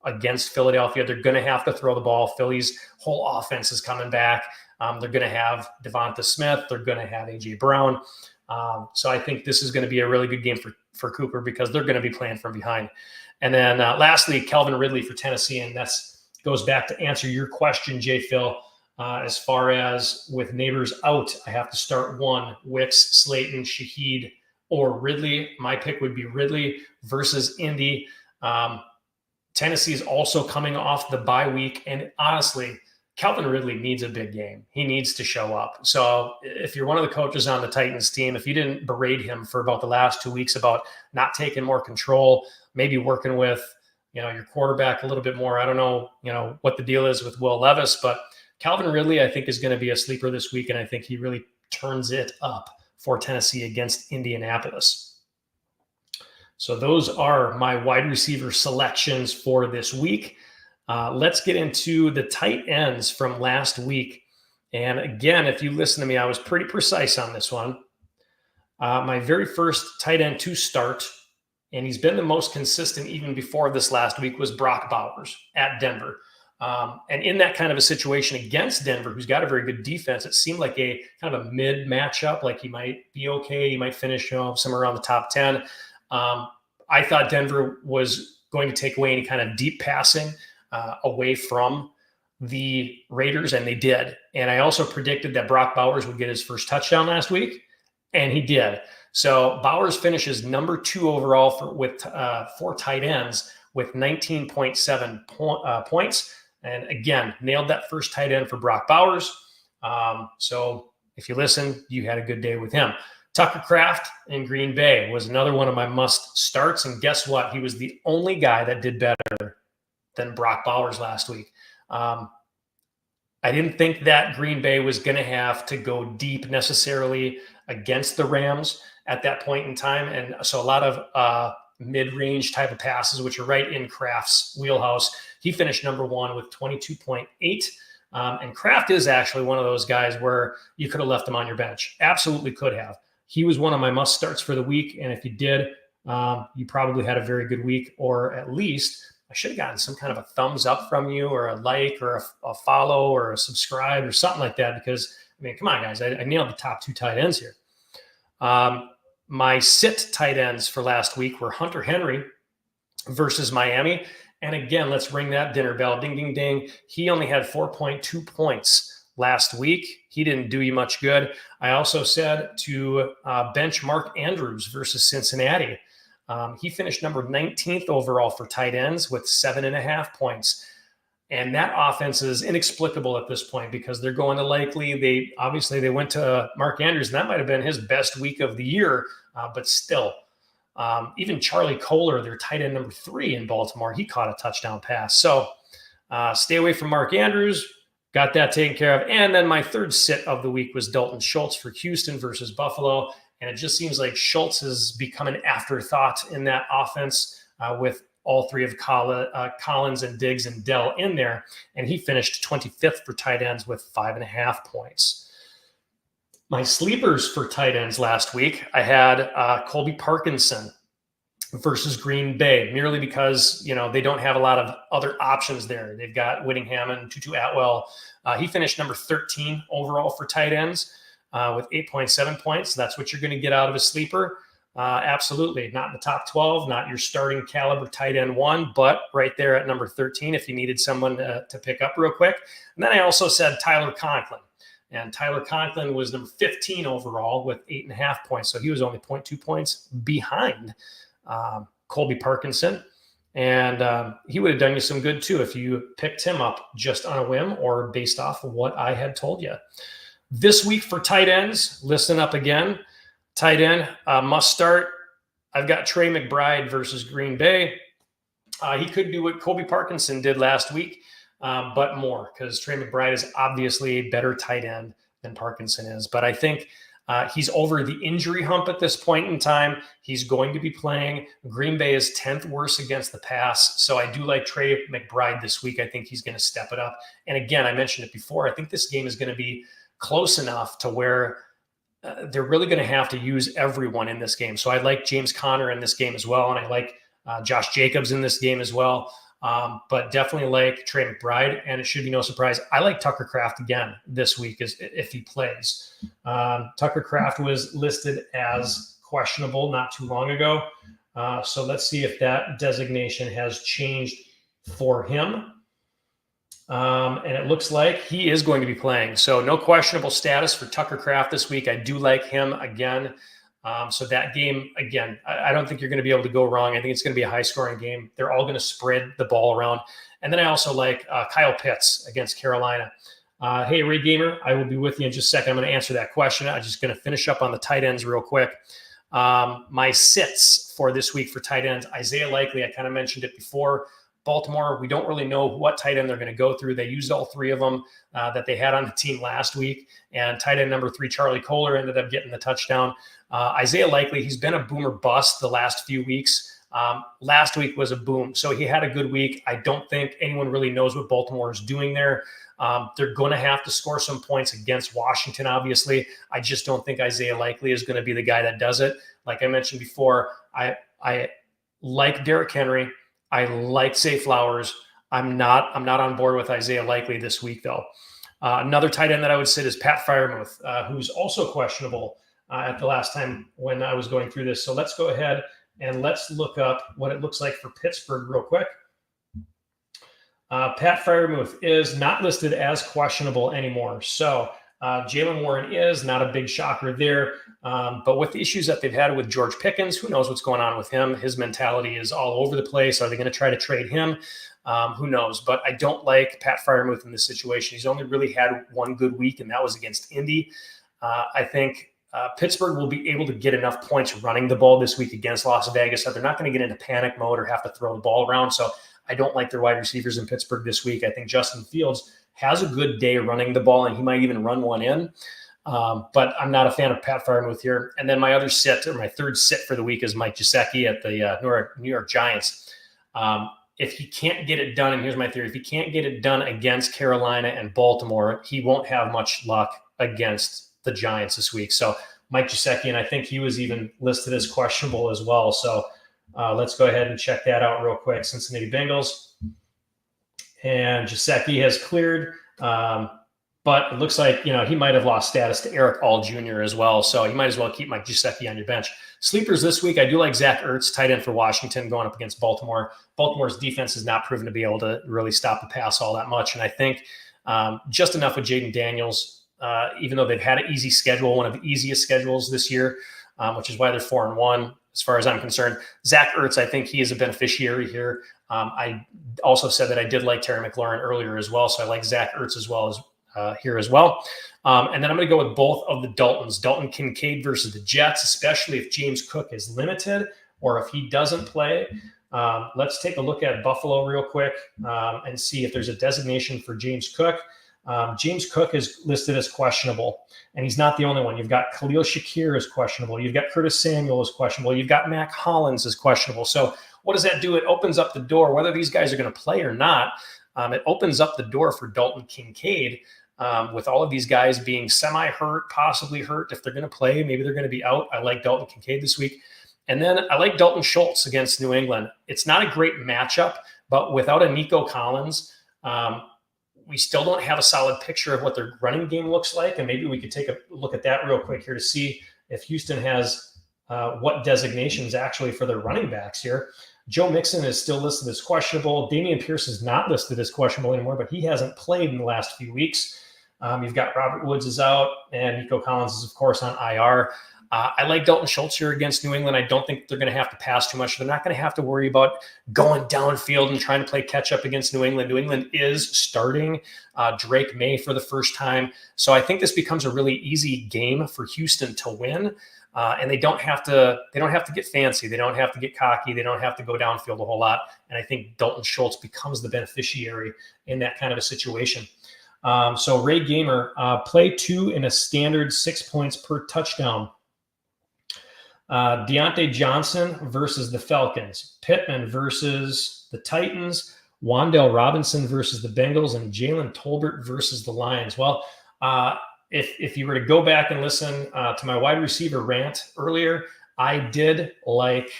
against Philadelphia. They're going to have to throw the ball. Philly's whole offense is coming back. They're going to have Devonta Smith. They're going to have A.J. Brown. So I think this is going to be a really good game for Cooper because they're going to be playing from behind. And then lastly, Calvin Ridley for Tennessee. And that's goes back to answer your question, Jay Phil. As far as with Neighbors out, I have to start one. Wicks, Slayton, Shaheed, or Ridley. My pick would be Ridley versus Indy. Tennessee is also coming off the bye week. And honestly, Calvin Ridley needs a big game. He needs to show up. So if you're one of the coaches on the Titans team, if you didn't berate him for about the last 2 weeks about not taking more control, maybe working with, your quarterback a little bit more. I don't know, what the deal is with Will Levis, but Calvin Ridley, I think, is going to be a sleeper this week, and I think he really turns it up for Tennessee against Indianapolis. So those are my wide receiver selections for this week. Let's get into the tight ends from last week. And again, if you listen to me, I was pretty precise on this one. My very first tight end to start, and he's been the most consistent even before this last week, was Brock Bowers at Denver. And in that kind of a situation against Denver, who's got a very good defense, it seemed like a kind of a mid matchup, like he might be okay. He might finish somewhere around the top 10. I thought Denver was going to take away any kind of deep passing away from the Raiders, and they did. And I also predicted that Brock Bowers would get his first touchdown last week, and he did. So Bowers finishes number 2 overall with 4 tight ends with 19.7 points. And again, nailed that first tight end for Brock Bowers. So if you listen, you had a good day with him. Tucker Kraft in Green Bay was another one of my must starts. And guess what? He was the only guy that did better than Brock Bowers last week. I didn't think that Green Bay was going to have to go deep necessarily against the Rams at that point in time. And so a lot of mid-range type of passes, which are right in Kraft's wheelhouse. He finished number 1 with 22.8. And Kraft is actually one of those guys where you could have left him on your bench. Absolutely could have. He was one of my must starts for the week. And if you did, you probably had a very good week, or at least I should have gotten some kind of a thumbs up from you, or a like, or a follow, or a subscribe, or something like that. Because, come on, guys, I nailed the top 2 tight ends here. My sit tight ends for last week were Hunter Henry versus Miami. And again, let's ring that dinner bell. Ding, ding, ding. He only had 4.2 points last week. He didn't do you much good. I also said to bench Mark Andrews versus Cincinnati. He finished number 19th overall for tight ends with 7.5 points. And that offense is inexplicable at this point because they're going to likely, they went to Mark Andrews, and that might have been his best week of the year, but still. Even Charlie Kohler, their tight end number 3 in Baltimore, he caught a touchdown pass. So stay away from Mark Andrews. Got that taken care of. And then my third sit of the week was Dalton Schultz for Houston versus Buffalo. And it just seems like Schultz has become an afterthought in that offense with all 3 of Collins and Diggs and Dell in there. And he finished 25th for tight ends with 5.5 points. My sleepers for tight ends last week, I had Colby Parkinson versus Green Bay, merely because, they don't have a lot of other options there. They've got Whittingham and Tutu Atwell. He finished number 13 overall for tight ends with 8.7 points. So that's what you're going to get out of a sleeper. Absolutely. Not in the top 12, not your starting caliber tight end 1, but right there at number 13 if you needed someone to pick up real quick. And then I also said Tyler Conklin. And Tyler Conklin was number 15 overall with 8.5 points. So he was only 0.2 points behind Colby Parkinson. And he would have done you some good too if you picked him up just on a whim or based off of what I had told you. This week for tight ends, listen up again. Tight end, must start. I've got Trey McBride versus Green Bay. He could do what Colby Parkinson did last week, but more, because Trey McBride is obviously a better tight end than Parkinson is. But I think he's over the injury hump at this point in time. He's going to be playing. Green Bay is 10th worst against the pass. So I do like Trey McBride this week. I think he's going to step it up. And again, I mentioned it before. I think this game is going to be close enough to where they're really going to have to use everyone in this game. So I like James Conner in this game as well. And I like Josh Jacobs in this game as well. But definitely like Trey McBride, and it should be no surprise. I like Tucker Kraft again this week if he plays. Tucker Kraft was listed as questionable not too long ago. So let's see if that designation has changed for him. And it looks like he is going to be playing. So no questionable status for Tucker Kraft this week. I do like him again. So that game, again, I don't think you're going to be able to go wrong. I think it's going to be a high-scoring game. They're all going to spread the ball around. And then I also like Kyle Pitts against Carolina. Hey, Ray Gamer, I will be with you in just a second. I'm going to answer that question. I'm just going to finish up on the tight ends real quick. My sits for this week for tight ends, Isaiah Likely, I kind of mentioned it before. Baltimore, we don't really know what tight end they're going to go through. They used all three of them that they had on the team last week. And tight end number 3, Charlie Kohler, ended up getting the touchdown. Isaiah Likely, he's been a boomer bust the last few weeks. Last week was a boom. So he had a good week. I don't think anyone really knows what Baltimore is doing there. They're going to have to score some points against Washington, obviously. I just don't think Isaiah Likely is going to be the guy that does it. Like I mentioned before, I like Derrick Henry. I like Zay Flowers. I'm not on board with Isaiah Likely this week, though. Another tight end that I would sit is Pat Freiermuth, who's also questionable at the last time when I was going through this. So let's go ahead and let's look up what it looks like for Pittsburgh real quick. Pat Freiermuth is not listed as questionable anymore. So Jaylen Warren is not a big shocker there. But with the issues that they've had with George Pickens, who knows what's going on with him? His mentality is all over the place. Are they going to try to trade him? Who knows? But I don't like Pat Freiermuth in this situation. He's only really had one good week, and that was against Indy. I think Pittsburgh will be able to get enough points running the ball this week against Las Vegas that they're not going to get into panic mode or have to throw the ball around. So I don't like their wide receivers in Pittsburgh this week. I think Justin Fields has a good day running the ball, and he might even run one in. But I'm not a fan of Pat Freiermuth here. And then my other sit, or my third sit for the week, is Mike Gesicki at the New York Giants. If he can't get it done, and here's my theory, if he can't get it done against Carolina and Baltimore, he won't have much luck against the Giants this week. So Mike Gesicki, and I think he was even listed as questionable as well. So let's go ahead and check that out real quick. Cincinnati Bengals. And Gesicki has cleared. But it looks like, he might have lost status to Eric All Jr. as well. So you might as well keep Mike Gesicki on your bench. Sleepers this week, I do like Zach Ertz, tight end for Washington, going up against Baltimore. Baltimore's defense has not proven to be able to really stop the pass all that much. And I think just enough with Jaden Daniels, even though they've had an easy schedule, one of the easiest schedules this year, which is why they're 4-1 as far as I'm concerned. Zach Ertz, I think he is a beneficiary here. I also said that I did like Terry McLaurin earlier as well. So I like Zach Ertz as well as here as well. And then I'm going to go with both of the Daltons. Dalton Kincaid versus the Jets, especially if James Cook is limited or if he doesn't play. Let's take a look at Buffalo real quick and see if there's a designation for James Cook. James Cook is listed as questionable, and he's not the only one. You've got Khalil Shakir as questionable. You've got Curtis Samuel as questionable. You've got Mac Hollins as questionable. So what does that do? It opens up the door, whether these guys are going to play or not. It opens up the door for Dalton Kincaid. With all of these guys being semi-hurt, possibly hurt. If they're going to play, maybe they're going to be out. I like Dalton Kincaid this week. And then I like Dalton Schultz against New England. It's not a great matchup, but without a Nico Collins, we still don't have a solid picture of what their running game looks like. And maybe we could take a look at that real quick here to see if Houston has what designations actually for their running backs here. Joe Mixon is still listed as questionable. Dameon Pierce is not listed as questionable anymore, but he hasn't played in the last few weeks. You've got Robert Woods is out, and Nico Collins is, of course, on IR. I like Dalton Schultz here against New England. I don't think they're going to have to pass too much. They're not going to have to worry about going downfield and trying to play catch up against New England. New England is starting Drake May for the first time. So I think this becomes a really easy game for Houston to win. And they don't have to get fancy. They don't have to get cocky. They don't have to go downfield a whole lot. And I think Dalton Schultz becomes the beneficiary in that kind of a situation. So Ray Gamer, play 2 in a standard 6 points per touchdown. Deontay Johnson versus the Falcons, Pittman versus the Titans, Wan'Dale Robinson versus the Bengals, and Jalen Tolbert versus the Lions. Well, if you were to go back and listen to my wide receiver rant earlier, I did like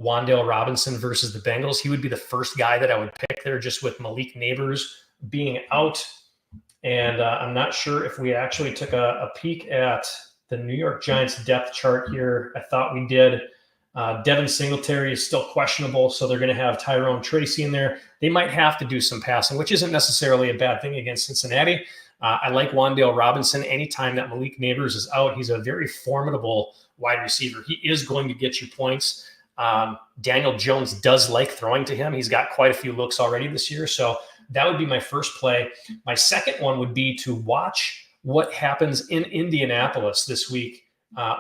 Wan'Dale Robinson versus the Bengals. He would be the first guy that I would pick there, just with Malik Neighbors being out. And I'm not sure if we actually took a peek at the New York Giants depth chart here. I thought we did. Devin Singletary is still questionable, so they're going to have Tyrone Tracy in there. They might have to do some passing, which isn't necessarily a bad thing against Cincinnati. I like Wan'Dale Robinson. Anytime that Malik Neighbors is out, he's a very formidable wide receiver. He is going to get you points. Daniel Jones does like throwing to him. He's got quite a few looks already this year, so that would be my first play. My second one would be to watch what happens in Indianapolis this week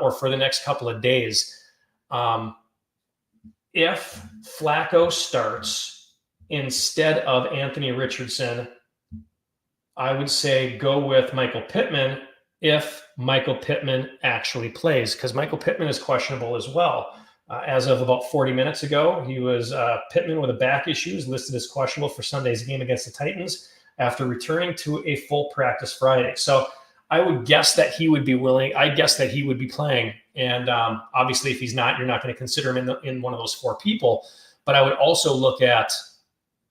or for the next couple of days. If Flacco starts instead of Anthony Richardson, I would say go with Michael Pittman if Michael Pittman actually plays, because Michael Pittman is questionable as well. As of about 40 minutes ago, he was Pittman with a back issues listed as questionable for Sunday's game against the Titans after returning to a full practice Friday. So I would guess that he would be willing. I guess that he would be playing. And obviously, if he's not, you're not going to consider him in one of those 4 people. But I would also look at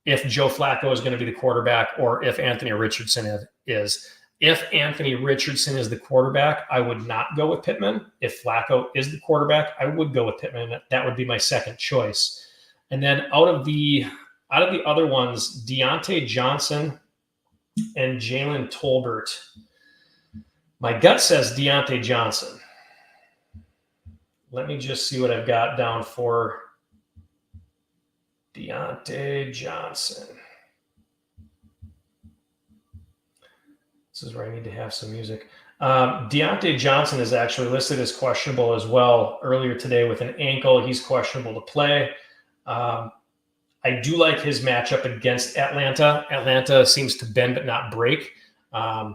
if Joe Flacco is going to be the quarterback or if Anthony Richardson is. If Anthony Richardson is the quarterback, I would not go with Pittman. If Flacco is the quarterback, I would go with Pittman. That would be my second choice. And then out of the other ones, Deontay Johnson and Jalen Tolbert. My gut says Deontay Johnson. Let me just see what I've got down for Deontay Johnson. This is where I need to have some music. Deontay Johnson is actually listed as questionable as well earlier today with an ankle. He's questionable to play. I do like his matchup against Atlanta. Atlanta seems to bend but not break. I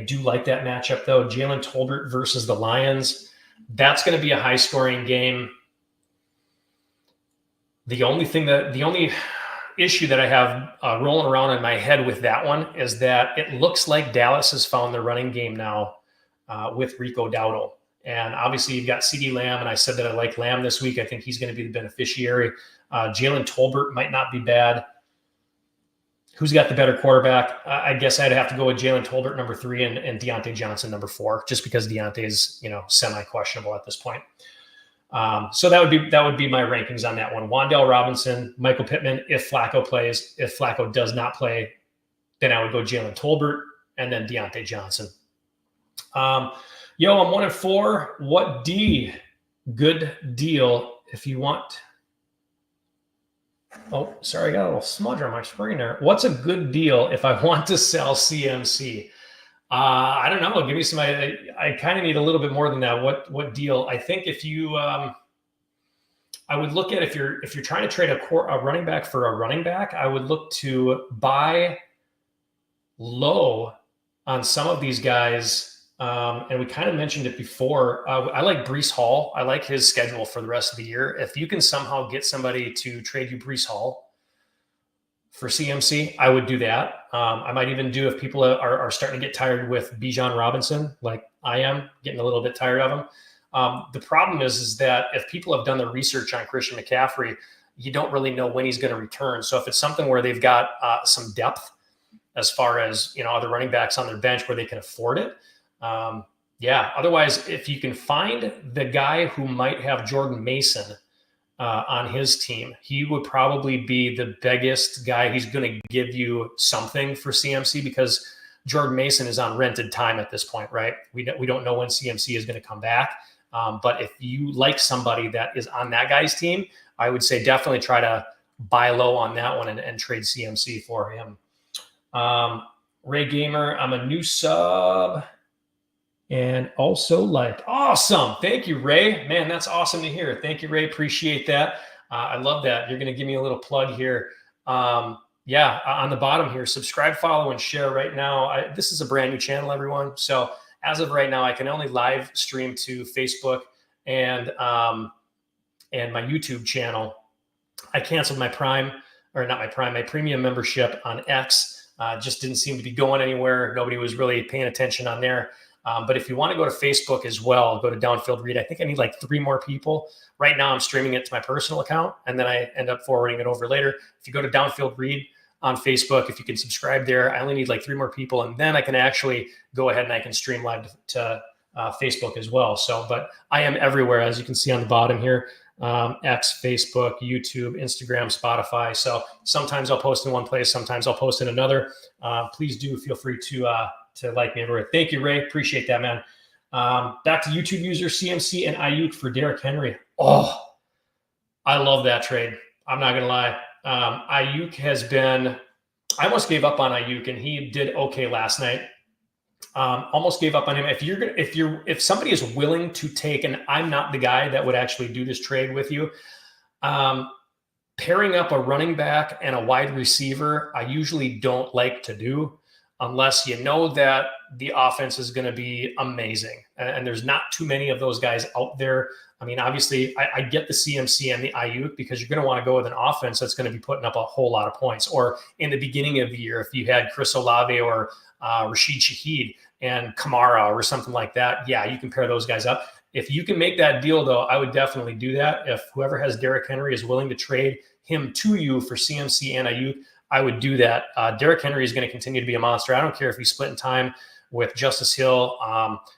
do like that matchup, though. Jalen Tolbert versus the Lions. That's going to be a high-scoring game. The only issue that I have rolling around in my head with that one is that it looks like Dallas has found their running game now with Rico Dowdle. And obviously you've got CeeDee Lamb, and I said that I like Lamb this week. I think he's going to be the beneficiary. Jalen Tolbert might not be bad. Who's got the better quarterback? I guess I'd have to go with Jalen Tolbert, number 3, and Deontay Johnson, number 4, just because Deontay is, semi-questionable at this point. So that would be my rankings on that one. Wan'Dale Robinson, Michael Pittman, if Flacco plays. If Flacco does not play, then I would go Jalen Tolbert and then Deontay Johnson. I'm 1-4. What D? Good deal if you want. Oh, sorry, I got a little smudge on my screen there. What's a good deal if I want to sell CMC? I don't know. Give me some. I kind of need a little bit more than that. What deal? I think if you, I would look at if you're trying to trade a running back for a running back, I would look to buy low on some of these guys. And we kind of mentioned it before. I like Breece Hall. I like his schedule for the rest of the year. If you can somehow get somebody to trade you Breece Hall for CMC, I would do that. I might even do if people are starting to get tired with Bijan Robinson, like I am, getting a little bit tired of him. The problem is that if people have done the research on Christian McCaffrey, you don't really know when he's going to return. So if it's something where they've got some depth as far as other running backs on their bench where they can afford it, Otherwise, if you can find the guy who might have Jordan Mason on his team, he would probably be the biggest guy. He's going to give you something for CMC because Jordan Mason is on rented time at this point, right? We don't know when CMC is going to come back. But if you like somebody that is on that guy's team, I would say definitely try to buy low on that one and trade CMC for him. Ray Gamer, I'm a new sub and also like, awesome. Thank you, Ray. Man, that's awesome to hear. Thank you, Ray. Appreciate that. I love that. You're going to give me a little plug here. Yeah, on the bottom here, subscribe, follow, and share right now. This is a brand new channel, everyone. So as of right now, I can only live stream to Facebook and my YouTube channel. I canceled my my premium membership on X. Just didn't seem to be going anywhere. Nobody was really paying attention on there. But if you want to go to Facebook as well, go to Downfield Read. I think I need like 3 more people. Right now, I'm streaming it to my personal account, and then I end up forwarding it over later. If you go to Downfield Read on Facebook, if you can subscribe there, I only need like 3 more people, and then I can actually go ahead and I can stream live to Facebook as well. So, but I am everywhere, as you can see on the bottom here. X, Facebook, YouTube, Instagram, Spotify. So sometimes I'll post in one place, sometimes I'll post in another. Please do feel free to like me everywhere. Thank you, Ray. Appreciate that, man. Back to YouTube user CMC and Ayuk for Derrick Henry. Oh, I love that trade. I'm not gonna lie. Ayuk has been. I almost gave up on Ayuk, and he did okay last night. Almost gave up on him. If somebody is willing to take, and I'm not the guy that would actually do this trade with you, pairing up a running back and a wide receiver, I usually don't like to do unless you know that the offense is going to be amazing. And there's not too many of those guys out there. I mean, obviously, I get the CMC and the Ayuk because you're going to want to go with an offense that's going to be putting up a whole lot of points. Or in the beginning of the year, if you had Chris Olave or Rashid Shaheed and Kamara or something like that, yeah, you can pair those guys up. If you can make that deal, though, I would definitely do that. If whoever has Derrick Henry is willing to trade him to you for CMC and Ayuk, I would do that. Derrick Henry is going to continue to be a monster. I don't care if he's splitting time with Justice Hill,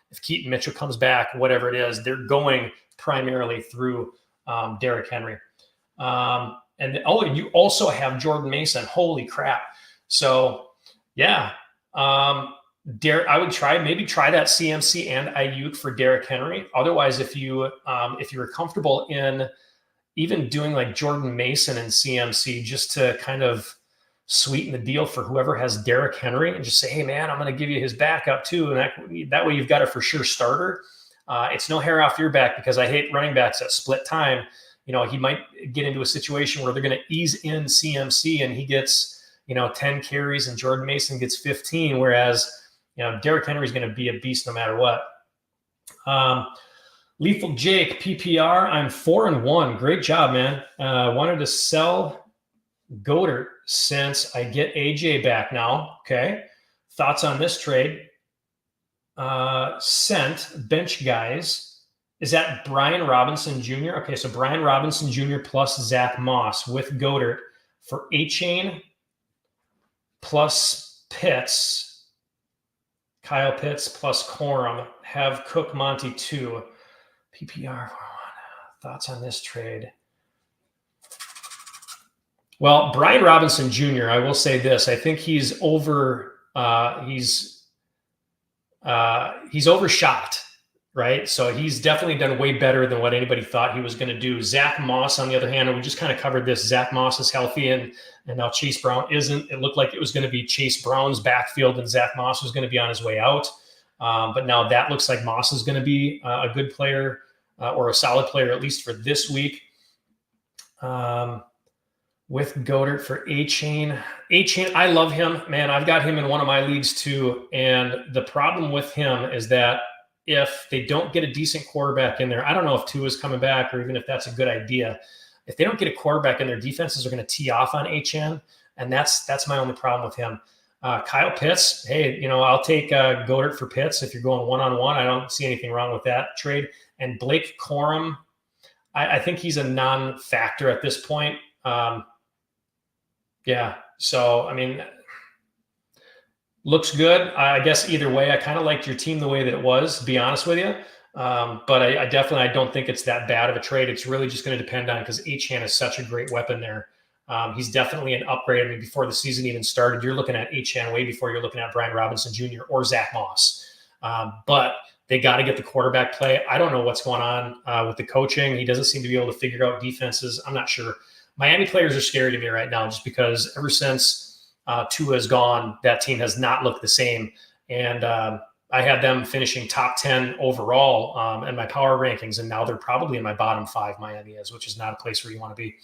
if Keaton Mitchell comes back, whatever it is, they're going primarily through Derrick Henry. And you also have Jordan Mason. Holy crap. So, yeah. I would maybe try that CMC and Ayuk for Derrick Henry. Otherwise, if you were comfortable in even doing like Jordan Mason and CMC just to kind of sweeten the deal for whoever has Derrick Henry and just say, hey, man, I'm going to give you his backup too. And that way you've got a for sure starter. It's no hair off your back because I hate running backs that split time. You know, he might get into a situation where they're going to ease in CMC and he gets, 10 carries and Jordan Mason gets 15, whereas, Derrick Henry is going to be a beast no matter what. Lethal Jake, PPR, I'm 4-1. Great job, man. Wanted to sell Goddard since I get AJ back now. Okay. Thoughts on this trade? Sent bench guys. Is that Brian Robinson Jr.? Okay, so Brian Robinson Jr. plus Zach Moss with Goddard for A-Chain plus Pitts, Kyle Pitts plus Corum. Have Cook Monty 2. PPR. Thoughts on this trade? Well, Brian Robinson Jr., I will say this. I think he's overshot, right? So he's definitely done way better than what anybody thought he was going to do. Zach Moss, on the other hand, and we just kind of covered this. Zach Moss is healthy, and now Chase Brown isn't. It looked like it was going to be Chase Brown's backfield, and Zach Moss was going to be on his way out. But now that looks like Moss is going to be a good player or a solid player, at least for this week. With Goddard for A-Chain. A-Chain, I love him, man. I've got him in one of my leagues too. And the problem with him is that if they don't get a decent quarterback in there, I don't know if Tua's coming back or even if that's a good idea. If they don't get a quarterback in there, defenses are going to tee off on A-Chain. And that's my only problem with him. Kyle Pitts, hey, I'll take Goddard for Pitts if you're going one-on-one. I don't see anything wrong with that trade. And Blake Corum, I think he's a non-factor at this point. Yeah. So, I mean, looks good. I guess either way, I kind of liked your team the way that it was, to be honest with you. But I don't think it's that bad of a trade. It's really just going to depend on, because A-Chan is such a great weapon there. He's definitely an upgrade. I mean, before the season even started, you're looking at Achane way before you're looking at Brian Robinson Jr. or Zach Moss. But they got to get the quarterback play. I don't know what's going on with the coaching. He doesn't seem to be able to figure out defenses. I'm not sure. Miami players are scary to me right now just because ever since Tua is gone, that team has not looked the same. And I had them finishing top 10 overall in my power rankings, and now they're probably in my bottom 5, Miami is, which is not a place where you want to be.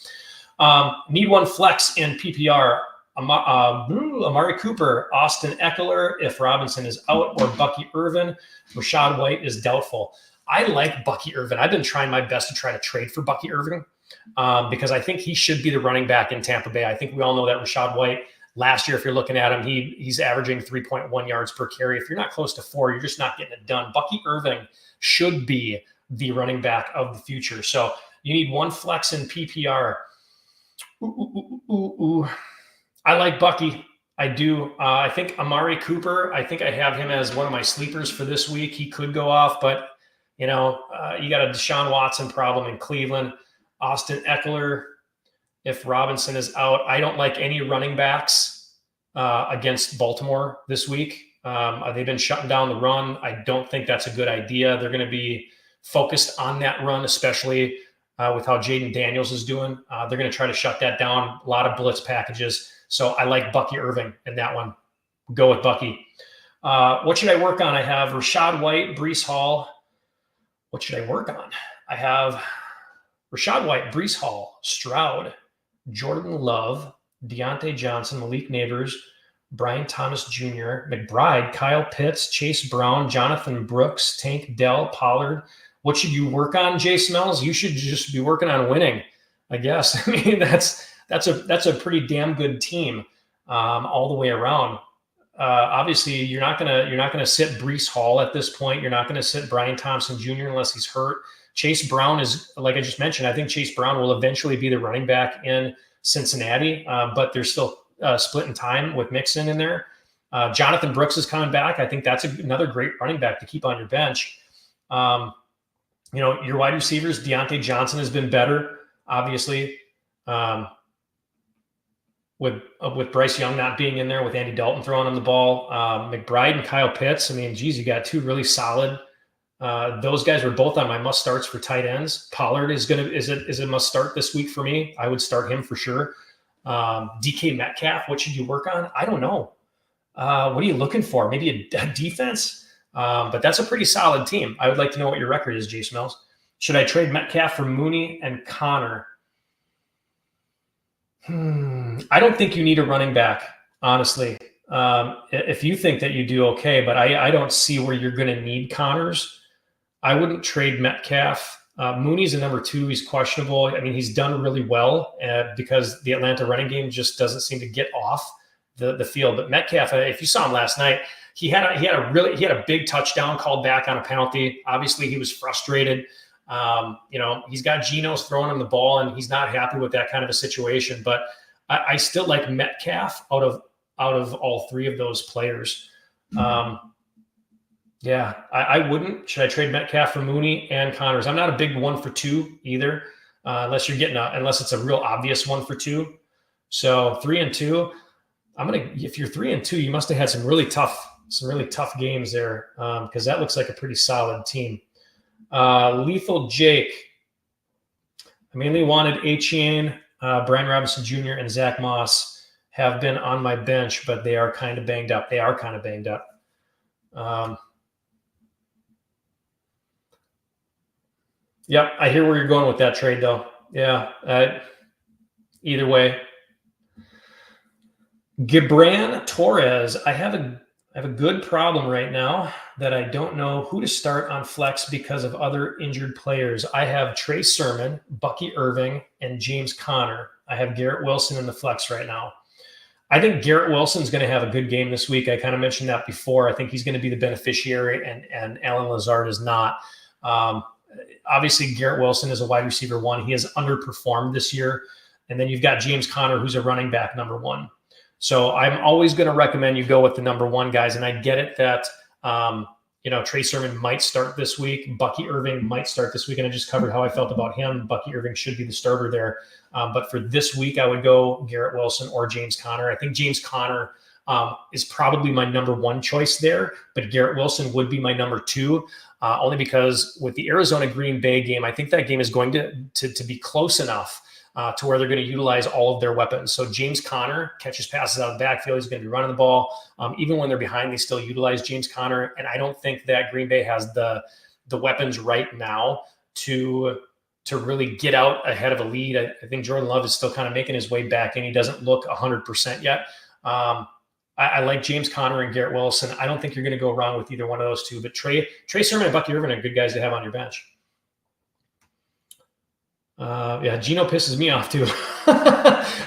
Need one flex in PPR. Amari Cooper, Austin Eckler, if Robinson is out, or Bucky Irvin. Rachaad White is doubtful. I like Bucky Irvin. I've been trying my best to try to trade for Bucky Irvin because I think he should be the running back in Tampa Bay. I think we all know that Rachaad White, last year, if you're looking at him, he's averaging 3.1 yards per carry. If you're not close to 4, you're just not getting it done. Bucky Irvin should be the running back of the future. So you need one flex in PPR. I like Bucky. I do. I think Amari Cooper, I think I have him as one of my sleepers for this week. He could go off, but, you got a Deshaun Watson problem in Cleveland. Austin Eckler, if Robinson is out. I don't like any running backs against Baltimore this week. They've been shutting down the run. I don't think that's a good idea. They're going to be focused on that run, especially with how Jaden Daniels is doing. They're going to try to shut that down. A lot of blitz packages. So I like Bucky Irvin in that one. Go with Bucky. What should I work on? I have Rachaad White, Breece Hall. What should I work on? I have Rachaad White, Breece Hall, Stroud, Jordan Love, Deontay Johnson, Malik Neighbors, Brian Thomas Jr., McBride, Kyle Pitts, Chase Brown, Jonathan Brooks, Tank Dell, Pollard. What should you work on, Jay Smells? You should just be working on winning, I guess. I mean, that's a pretty damn good team all the way around. Obviously, you're not gonna sit Breece Hall at this point. You're not gonna sit Brian Thompson Jr. unless he's hurt. Chase Brown is, like I just mentioned, I think Chase Brown will eventually be the running back in Cincinnati, but they're still splitting time with Mixon in there. Jonathan Brooks is coming back. I think that's another great running back to keep on your bench. Your wide receivers, Deontay Johnson has been better, obviously, with Bryce Young not being in there, with Andy Dalton throwing him the ball. McBride and Kyle Pitts. I mean, geez, you got two really solid. Those guys were both on my must starts for tight ends. Pollard is a must start this week for me. I would start him for sure. DK Metcalf, what should you work on? I don't know. What are you looking for? Maybe a defense? But that's a pretty solid team. I would like to know what your record is, J Smells. Should I trade Metcalf for Mooney and Connor? I don't think you need a running back, honestly. If you think that you do, okay, but I don't see where you're going to need Connors. I wouldn't trade Metcalf. Mooney's a number 2. He's questionable. I mean, he's done really well because the Atlanta running game just doesn't seem to get off the field. But Metcalf, if you saw him last night, he had a big touchdown called back on a penalty. Obviously, he was frustrated. He's got Geno's throwing him the ball, and he's not happy with that kind of a situation. But I still like Metcalf out of all 3 of those players. I wouldn't. Should I trade Metcalf for Mooney and Connors? I'm not a big 1-for-2 either, unless it's a real obvious 1-for-2. So 3 and 2. If you're 3 and 2, you must have had some really tough games there, because that looks like a pretty solid team. Lethal Jake. I mainly wanted Achane, Brian Robinson Jr., and Zach Moss have been on my bench, but they are kind of banged up. Yep, I hear where you're going with that trade, though. Yeah, either way. Gibran Torres. I have a good problem right now that I don't know who to start on flex because of other injured players. I have Trey Sermon, Bucky Irving, and James Conner. I have Garrett Wilson in the flex right now. I think Garrett Wilson's going to have a good game this week. I kind of mentioned that before. I think he's going to be the beneficiary, and Alan Lazard is not. Obviously, Garrett Wilson is a wide receiver 1. He has underperformed this year. And then you've got James Conner, who's a running back number 1. So I'm always going to recommend you go with the number 1 guys. And I get it that, Trey Sermon might start this week. Bucky Irving might start this week. And I just covered how I felt about him. Bucky Irving should be the starter there. But for this week, I would go Garrett Wilson or James Conner. I think James Conner is probably my number one choice there, but Garrett Wilson would be my number two, only because with the Arizona Green Bay game, I think that game is going to be close enough to where they're going to utilize all of their weapons. So James Conner catches passes out of the backfield. He's going to be running the ball. Even when they're behind, they still utilize James Conner. And I don't think that Green Bay has the weapons right now to really get out ahead of a lead. I think Jordan Love is still kind of making his way back, and he doesn't look 100% yet. I like James Conner and Garrett Wilson. I don't think you're going to go wrong with either one of those two. But Trey Sermon and Bucky Irvin are good guys to have on your bench. Geno pisses me off too.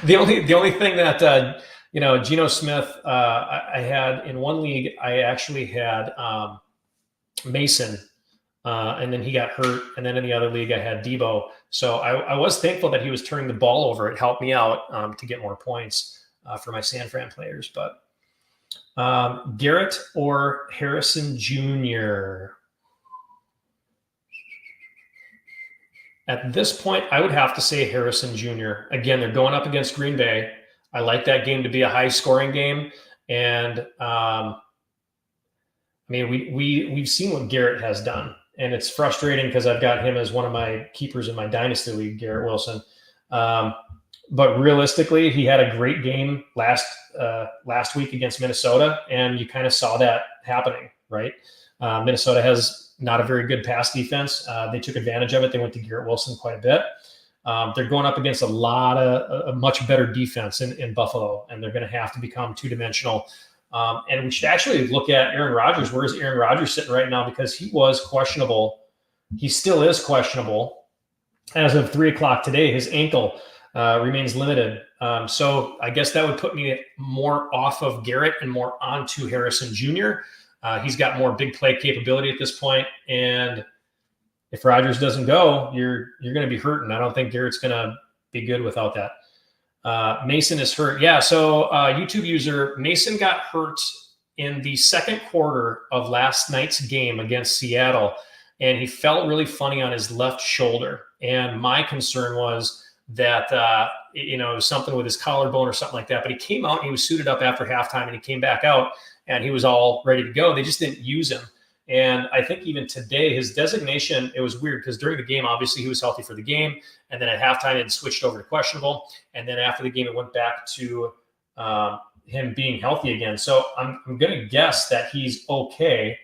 the only thing that Geno Smith, I had in one league, I actually had Mason, and then he got hurt, and then in the other league I had Debo. So I was thankful that he was turning the ball over. It helped me out to get more points for my San Fran players. But Garrett or Harrison Jr. At this point, I would have to say Harrison Jr. Again, they're going up against Green Bay. I like that game to be a high-scoring game, and we've seen what Garrett has done, and it's frustrating because I've got him as one of my keepers in my dynasty league, Garrett Wilson. But realistically, he had a great game last week against Minnesota, and you kind of saw that happening, right? Minnesota has not a very good pass defense. They took advantage of it. They went to Garrett Wilson quite a bit. They're going up against a much better defense in Buffalo, and they're going to have to become two-dimensional. And we should actually look at Aaron Rodgers. Where is Aaron Rodgers sitting right now? Because he was questionable. He still is questionable. As of 3 o'clock today, his ankle remains limited. So I guess that would put me more off of Garrett and more onto Harrison Jr. He's got more big play capability at this point, and if Rodgers doesn't go, you're going to be hurting. I don't think Garrett's going to be good without that. Mason is hurt. Yeah, so YouTube user Mason got hurt in the second quarter of last night's game against Seattle, and he felt really funny on his left shoulder. And my concern was that it was something with his collarbone or something like that. But he came out and he was suited up after halftime, and he came back out and he was all ready to go. They just didn't use him. And I think even today, his designation, it was weird because during the game, obviously he was healthy for the game. And then at halftime, it switched over to questionable. And then after the game, it went back to him being healthy again. So I'm going to guess that he's okay.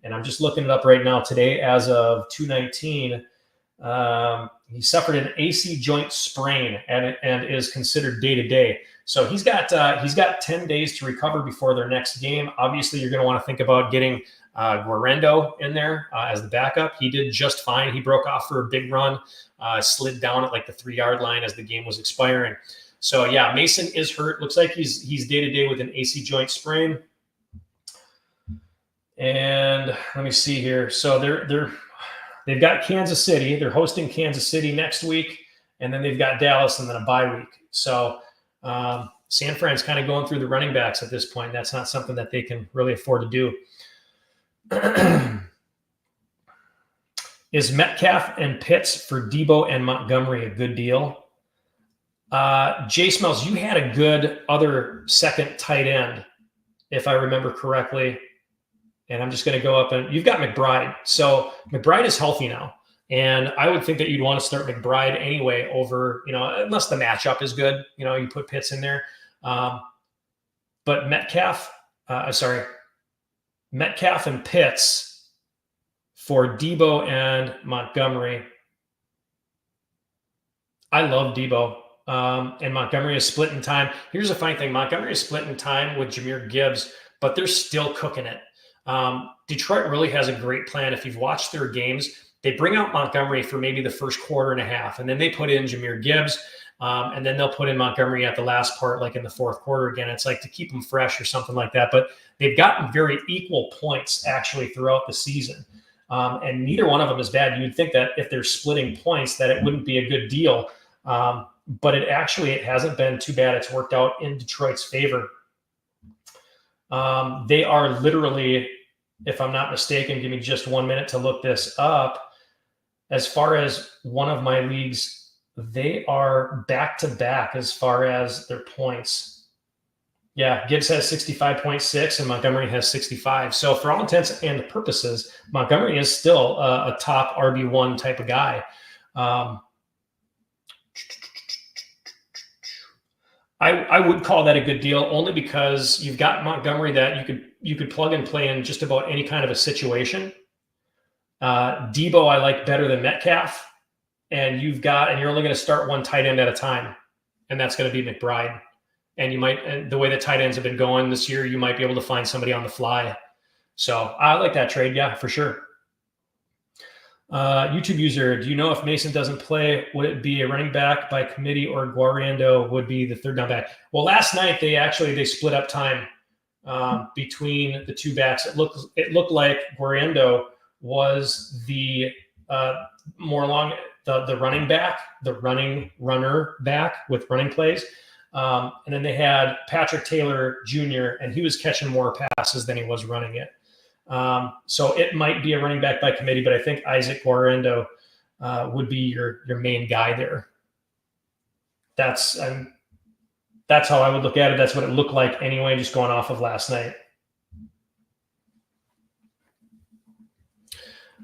And I'm just looking it up right now. Today, as of 2/19, he suffered an AC joint sprain and is considered day-to-day. So he's got 10 days to recover before their next game. Obviously, you're going to want to think about getting Guarendo in there as the backup. He did just fine. He broke off for a big run, slid down at like the 3-yard line as the game was expiring. So yeah, Mason is hurt. Looks like he's day-to-day with an AC joint sprain. And let me see here. So they've got Kansas City. They're hosting Kansas City next week, and then they've got Dallas and then a bye week. So San Fran's kind of going through the running backs at this point. That's not something that they can really afford to do. Is Metcalf and Pitts for Debo and Montgomery a good deal? Jay Smells, you had a good other second tight end, if I remember correctly. And I'm just going to go up and you've got McBride. So McBride is healthy now. And I would think that you'd want to start McBride anyway over, unless the matchup is good, you put Pitts in there. But Metcalf and Pitts for Debo and Montgomery. I love Debo. And Montgomery is split in time. Here's the funny thing. Montgomery is split in time with Jahmyr Gibbs, but they're still cooking it. Detroit really has a great plan. If you've watched their games, they bring out Montgomery for maybe the first quarter and a half, and then they put in Jahmyr Gibbs, and then they'll put in Montgomery at the last part, like in the fourth quarter again. It's like to keep them fresh or something like that. But they've gotten very equal points actually throughout the season, and neither one of them is bad. You would think that if they're splitting points that it wouldn't be a good deal, but it hasn't been too bad. It's worked out in Detroit's favor. They are literally if I'm not mistaken, give me just 1 minute to look this up. As far as one of my leagues, they are back-to-back as far as their points. Yeah, Gibbs has 65.6 and Montgomery has 65. So for all intents and purposes, Montgomery is still a top RB1 type of guy. I would call that a good deal only because you've got Montgomery that you could plug and play in just about any kind of a situation. Debo I like better than Metcalf, and you're only going to start one tight end at a time, and that's going to be McBride. And the way the tight ends have been going this year, you might be able to find somebody on the fly. So I like that trade, yeah, for sure. YouTube user, do you know if Mason doesn't play, would it be a running back by committee or Guariendo would be the third down back? Well, last night they split up time between the two backs. It looked like Guariendo was the more along the running back, the runner back with running plays. And then they had Patrick Taylor Jr., and he was catching more passes than he was running it. So it might be a running back by committee, but I think Isaac Guarendo would be your main guy there. That's how I would look at it. That's what it looked like anyway, just going off of last night.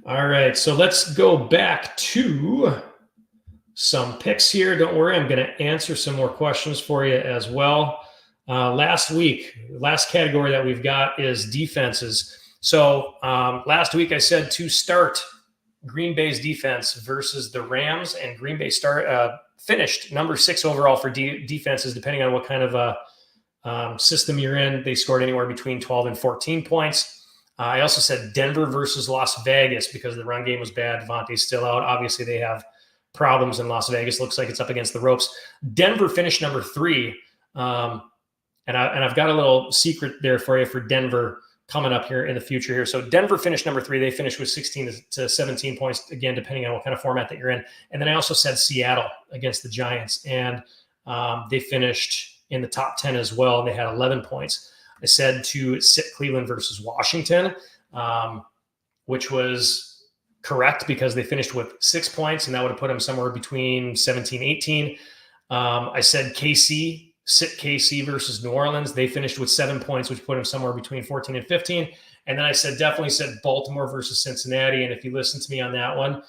All right, so let's go back to some picks here. Don't worry, I'm going to answer some more questions for you as well. Last category that we've got is defenses. So last week I said to start Green Bay's defense versus the Rams, and Green Bay finished number 6 overall for defenses, depending on what kind of system you're in. They scored anywhere between 12 and 14 points. I also said Denver versus Las Vegas because the run game was bad. Devontae's still out. Obviously, they have problems in Las Vegas. Looks like it's up against the ropes. Denver finished number 3. And I've got a little secret there for you for Denver coming up here in the future here. So Denver finished number 3. They finished with 16 to 17 points, again, depending on what kind of format that you're in. And then I also said Seattle against the Giants, and they finished in the top 10 as well. They had 11 points. I said to sit Cleveland versus Washington, which was correct because they finished with 6 points, and that would have put them somewhere between 17, 18. I said sit KC versus New Orleans. They finished with 7 points, which put them somewhere between 14 and 15. And then I definitely said Baltimore versus Cincinnati. And if you listen to me on that one,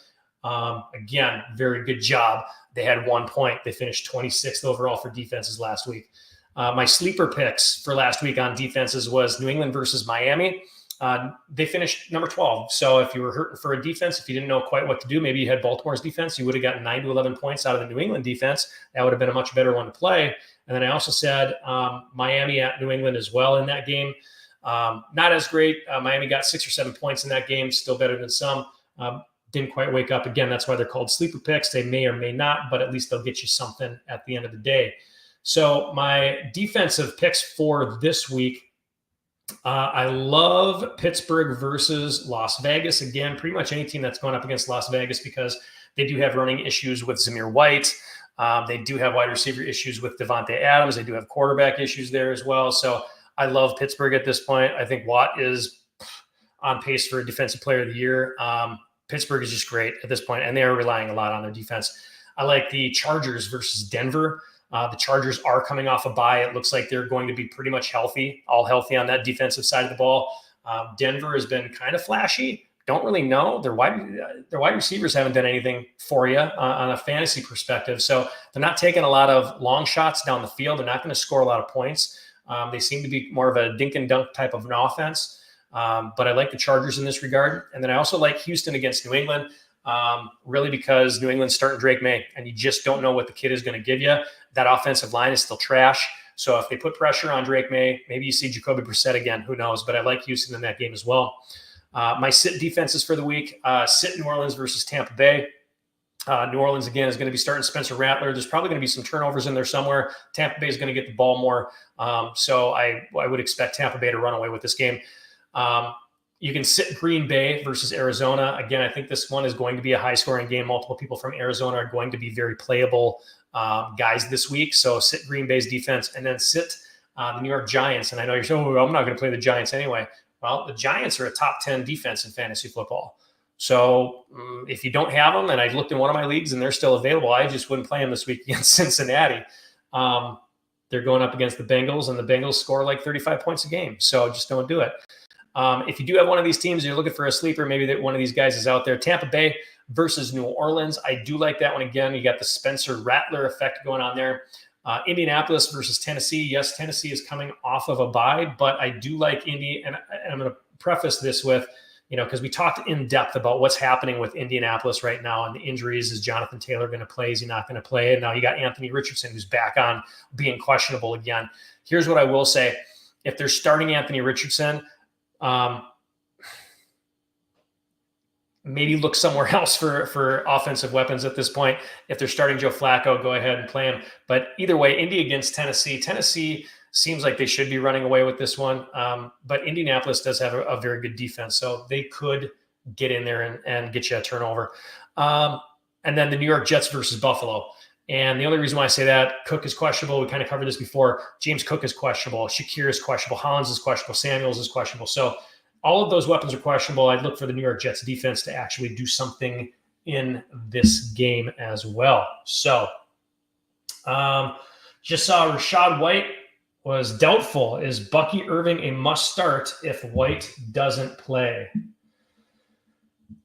again, very good job. They had 1 point. They finished 26th overall for defenses last week. My sleeper picks for last week on defenses was New England versus Miami. They finished number 12. So if you were hurting for a defense, if you didn't know quite what to do, maybe you had Baltimore's defense, you would have gotten 9 to 11 points out of the New England defense. That would have been a much better one to play. And then I also said Miami at New England as well in that game. Not as great. Miami got 6 or 7 points in that game, still better than some. Didn't quite wake up. Again, that's why they're called sleeper picks. They may or may not, but at least they'll get you something at the end of the day. So my defensive picks for this week, I love Pittsburgh versus Las Vegas. Again, pretty much any team that's going up against Las Vegas because they do have running issues with Zamir White. They do have wide receiver issues with Devontae Adams. They do have quarterback issues there as well. So I love Pittsburgh at this point. I think Watt is on pace for a defensive player of the year. Pittsburgh is just great at this point, and they are relying a lot on their defense. I like the Chargers versus Denver. The Chargers are coming off a bye. It looks like they're going to be pretty much healthy, all healthy on that defensive side of the ball. Denver has been kind of flashy. Don't really know. Their wide receivers haven't done anything for you on a fantasy perspective. So they're not taking a lot of long shots down the field. They're not going to score a lot of points. They seem to be more of a dink and dunk type of an offense. But I like the Chargers in this regard. And then I also like Houston against New England, really because New England's starting Drake May, and you just don't know what the kid is going to give you. That offensive line is still trash. So if they put pressure on Drake May, maybe you see Jacoby Brissett again. Who knows? But I like Houston in that game as well. My sit defenses for the week, sit New Orleans versus Tampa Bay. New Orleans, again, is going to be starting Spencer Rattler. There's probably going to be some turnovers in there somewhere. Tampa Bay is going to get the ball more. So I would expect Tampa Bay to run away with this game. You can sit Green Bay versus Arizona. Again, I think this one is going to be a high-scoring game. Multiple people from Arizona are going to be very playable guys this week. So sit Green Bay's defense and then sit the New York Giants. And I know you're saying, oh, I'm not going to play the Giants anyway. Well, the Giants are a top 10 defense in fantasy football. So if you don't have them, and I looked in one of my leagues and they're still available, I just wouldn't play them this week against Cincinnati. They're going up against the Bengals, and the Bengals score like 35 points a game. So just don't do it. If you do have one of these teams, you're looking for a sleeper, maybe that one of these guys is out there. Tampa Bay versus New Orleans. I do like that one again. You got the Spencer Rattler effect going on there. Indianapolis versus Tennessee. Yes, Tennessee is coming off of a bye, but I do like Indy. And I'm going to preface this with, because we talked in depth about what's happening with Indianapolis right now and the injuries. Is Jonathan Taylor going to play? Is he not going to play? And now you got Anthony Richardson, who's back on being questionable again. Here's what I will say. If they're starting Anthony Richardson, maybe look somewhere else for offensive weapons at this point. If they're starting Joe Flacco, go ahead and play him. But either way, Indy against Tennessee. Tennessee seems like they should be running away with this one. But Indianapolis does have a very good defense, so they could get in there and get you a turnover. And then the New York Jets versus Buffalo. And the only reason why I say that, Cook is questionable. We kind of covered this before. James Cook is questionable. Shakir is questionable. Hollins is questionable. Samuels is questionable. So all of those weapons are questionable. I'd look for the New York Jets defense to actually do something in this game as well. So just saw Rachaad White was doubtful. Is Bucky Irving a must start if White doesn't play?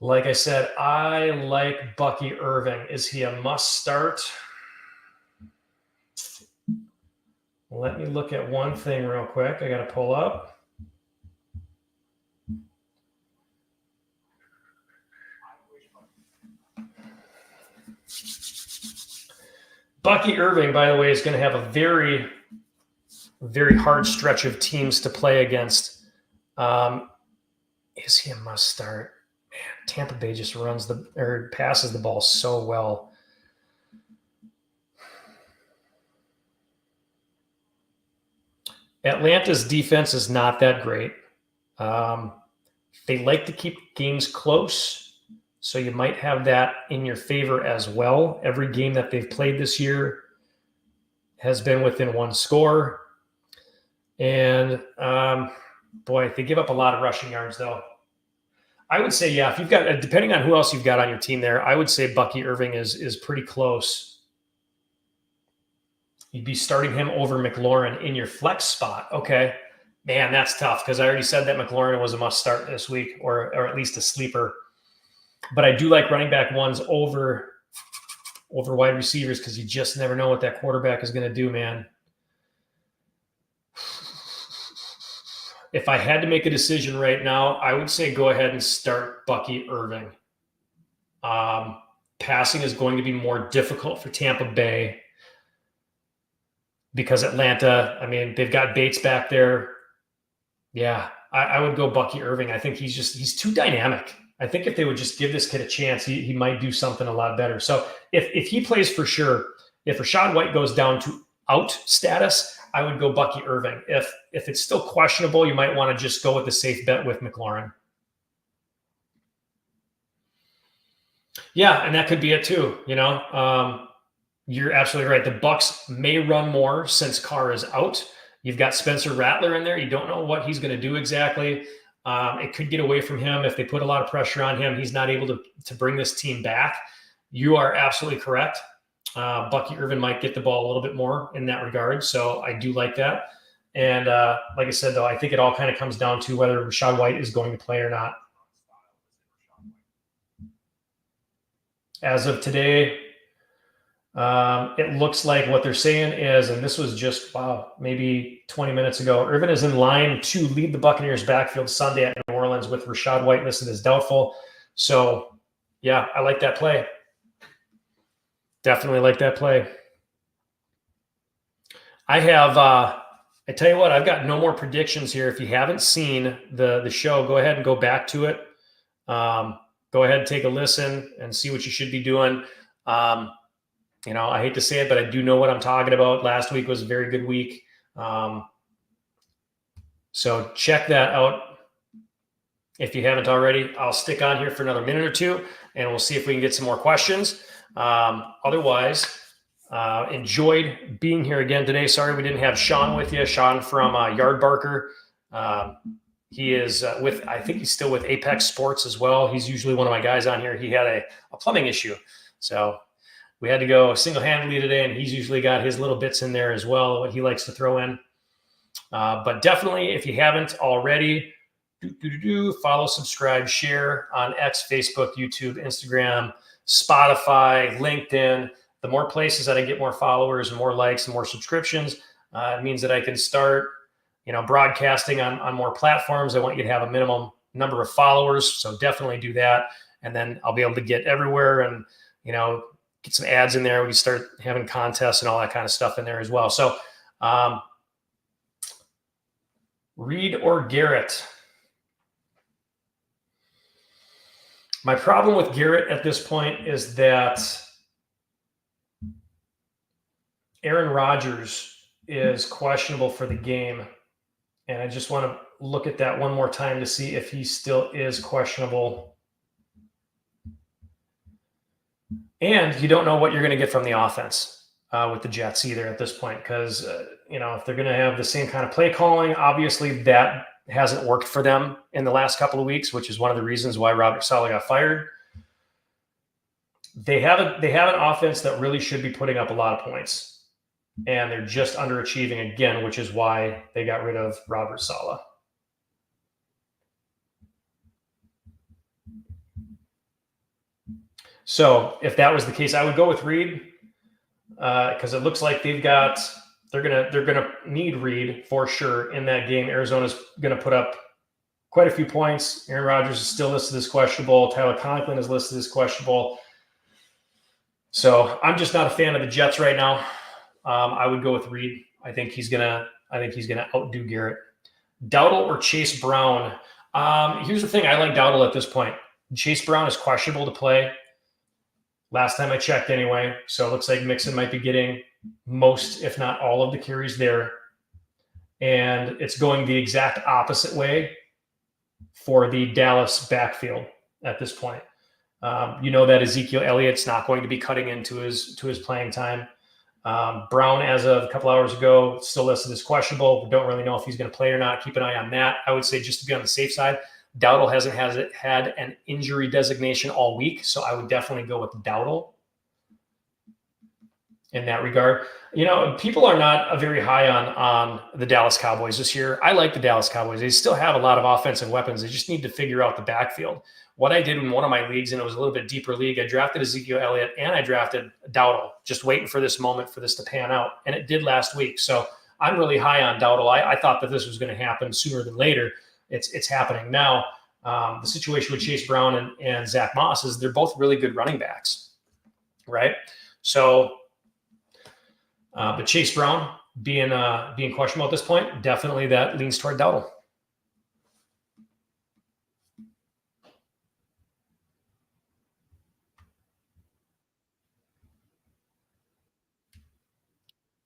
Like I said, I like Bucky Irving. Is he a must start? Let me look at one thing real quick. I got to pull up. Bucky Irving, by the way, is going to have a very, very hard stretch of teams to play against. Is he a must start? Man, Tampa Bay just passes the ball so well. Atlanta's defense is not that great. They like to keep games close, so you might have that in your favor as well. Every game that they've played this year has been within one score. And, they give up a lot of rushing yards, though. I would say, yeah, if you've got, depending on who else you've got on your team there, I would say Bucky Irving is pretty close. You'd be starting him over McLaurin in your flex spot. Okay. Man, that's tough because I already said that McLaurin was a must start this week or at least a sleeper. But I do like running back ones over wide receivers because you just never know what that quarterback is going to do, man. If I had to make a decision right now, I would say go ahead and start Bucky Irving. Passing is going to be more difficult for Tampa Bay because Atlanta, they've got Bates back there. Yeah, I would go Bucky Irving. I think he's too dynamic. I think if they would just give this kid a chance, he might do something a lot better. So if he plays for sure, if Rachaad White goes down to out status, I would go Bucky Irving. If it's still questionable, you might want to just go with the safe bet with McLaurin. Yeah, and that could be it too. You're absolutely right. The Bucs may run more since Carr is out. You've got Spencer Rattler in there. You don't know what he's going to do exactly. It could get away from him if they put a lot of pressure on him. He's not able to bring this team back. You are absolutely correct. Bucky Irving might get the ball a little bit more in that regard. So I do like that. And like I said, though, I think it all kind of comes down to whether Rachaad White is going to play or not. As of today, it looks like what they're saying is, and this was just, maybe 20 minutes ago, Irvin is in line to lead the Buccaneers backfield Sunday at New Orleans with Rachaad White listed as doubtful. So, yeah, I like that play. Definitely like that play. I have, I tell you what, I've got no more predictions here. If you haven't seen the show, go ahead and go back to it. Go ahead and take a listen and see what you should be doing. I hate to say it, but I do know what I'm talking about. Last week was a very good week. So check that out. If you haven't already, I'll stick on here for another minute or two and we'll see if we can get some more questions. Otherwise, enjoyed being here again today. Sorry we didn't have Shawn with you. Shawn from Yard Barker. He is I think he's still with Apex Sports as well. He's usually one of my guys on here. He had a plumbing issue. So we had to go single-handedly today, and he's usually got his little bits in there as well, what he likes to throw in. But definitely, if you haven't already, follow, subscribe, share on X, Facebook, YouTube, Instagram, Spotify, LinkedIn. The more places that I get more followers and more likes and more subscriptions, it means that I can start, broadcasting on more platforms. I want you to have a minimum number of followers, so definitely do that. And then I'll be able to get everywhere and, get some ads in there. We can start having contests and all that kind of stuff in there as well. So, Reed or Garrett? My problem with Garrett at this point is that Aaron Rodgers is questionable for the game. And I just want to look at that one more time to see if he still is questionable. And you don't know what you're going to get from the offense with the Jets either at this point, because, if they're going to have the same kind of play calling, obviously that hasn't worked for them in the last couple of weeks, which is one of the reasons why Robert Saleh got fired. They have an offense that really should be putting up a lot of points, and they're just underachieving again, which is why they got rid of Robert Saleh. So if that was the case, I would go with Reed because it looks like they're gonna need Reed for sure in that game. Arizona's gonna put up quite a few points. Aaron Rodgers is still listed as questionable. Tyler Conklin is listed as questionable. So I'm just not a fan of the Jets right now. I would go with Reed. I think he's gonna outdo Garrett. Dowdle or Chase Brown? Here's the thing. I like Dowdle at this point. Chase Brown is questionable to play. Last time I checked anyway. So it looks like Mixon might be getting most, if not all, of the carries there. And it's going the exact opposite way for the Dallas backfield at this point. That Ezekiel Elliott's not going to be cutting into his playing time. Brown, as of a couple hours ago, still listed as questionable. We don't really know if he's going to play or not. Keep an eye on that. I would say, just to be on the safe side, Dowdle hasn't had an injury designation all week, so I would definitely go with Dowdle in that regard. People are not very high on the Dallas Cowboys this year. I like the Dallas Cowboys. They still have a lot of offensive weapons. They just need to figure out the backfield. What I did in one of my leagues, and it was a little bit deeper league, I drafted Ezekiel Elliott and I drafted Dowdle, just waiting for this moment for this to pan out. And it did last week. So I'm really high on Dowdle. I thought that this was going to happen sooner than later. It's happening now. The situation with Chase Brown and Zach Moss is they're both really good running backs, right? So, but Chase Brown being questionable at this point, definitely that leans toward Dowdle.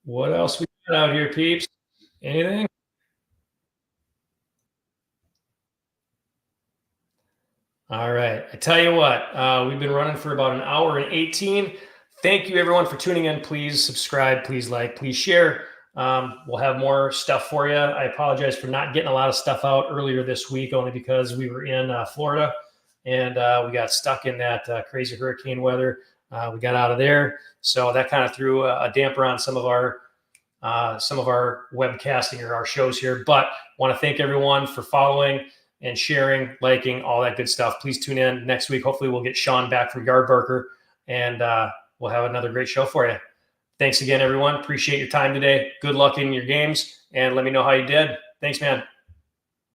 What else we got out here, peeps? Anything? All right. I tell you what, we've been running for about an hour and 18. Thank you, everyone, for tuning in. Please subscribe. Please like. Please share. We'll have more stuff for you. I apologize for not getting a lot of stuff out earlier this week, only because we were in Florida and we got stuck in that crazy hurricane weather. We got out of there, so that kind of threw a damper on some of our webcasting or our shows here. But want to thank everyone for following and sharing, liking, all that good stuff. Please tune in next week. Hopefully we'll get Shawn back from Yardbarker, and we'll have another great show for you. Thanks again, everyone. Appreciate your time today. Good luck in your games, and let me know how you did. Thanks, man.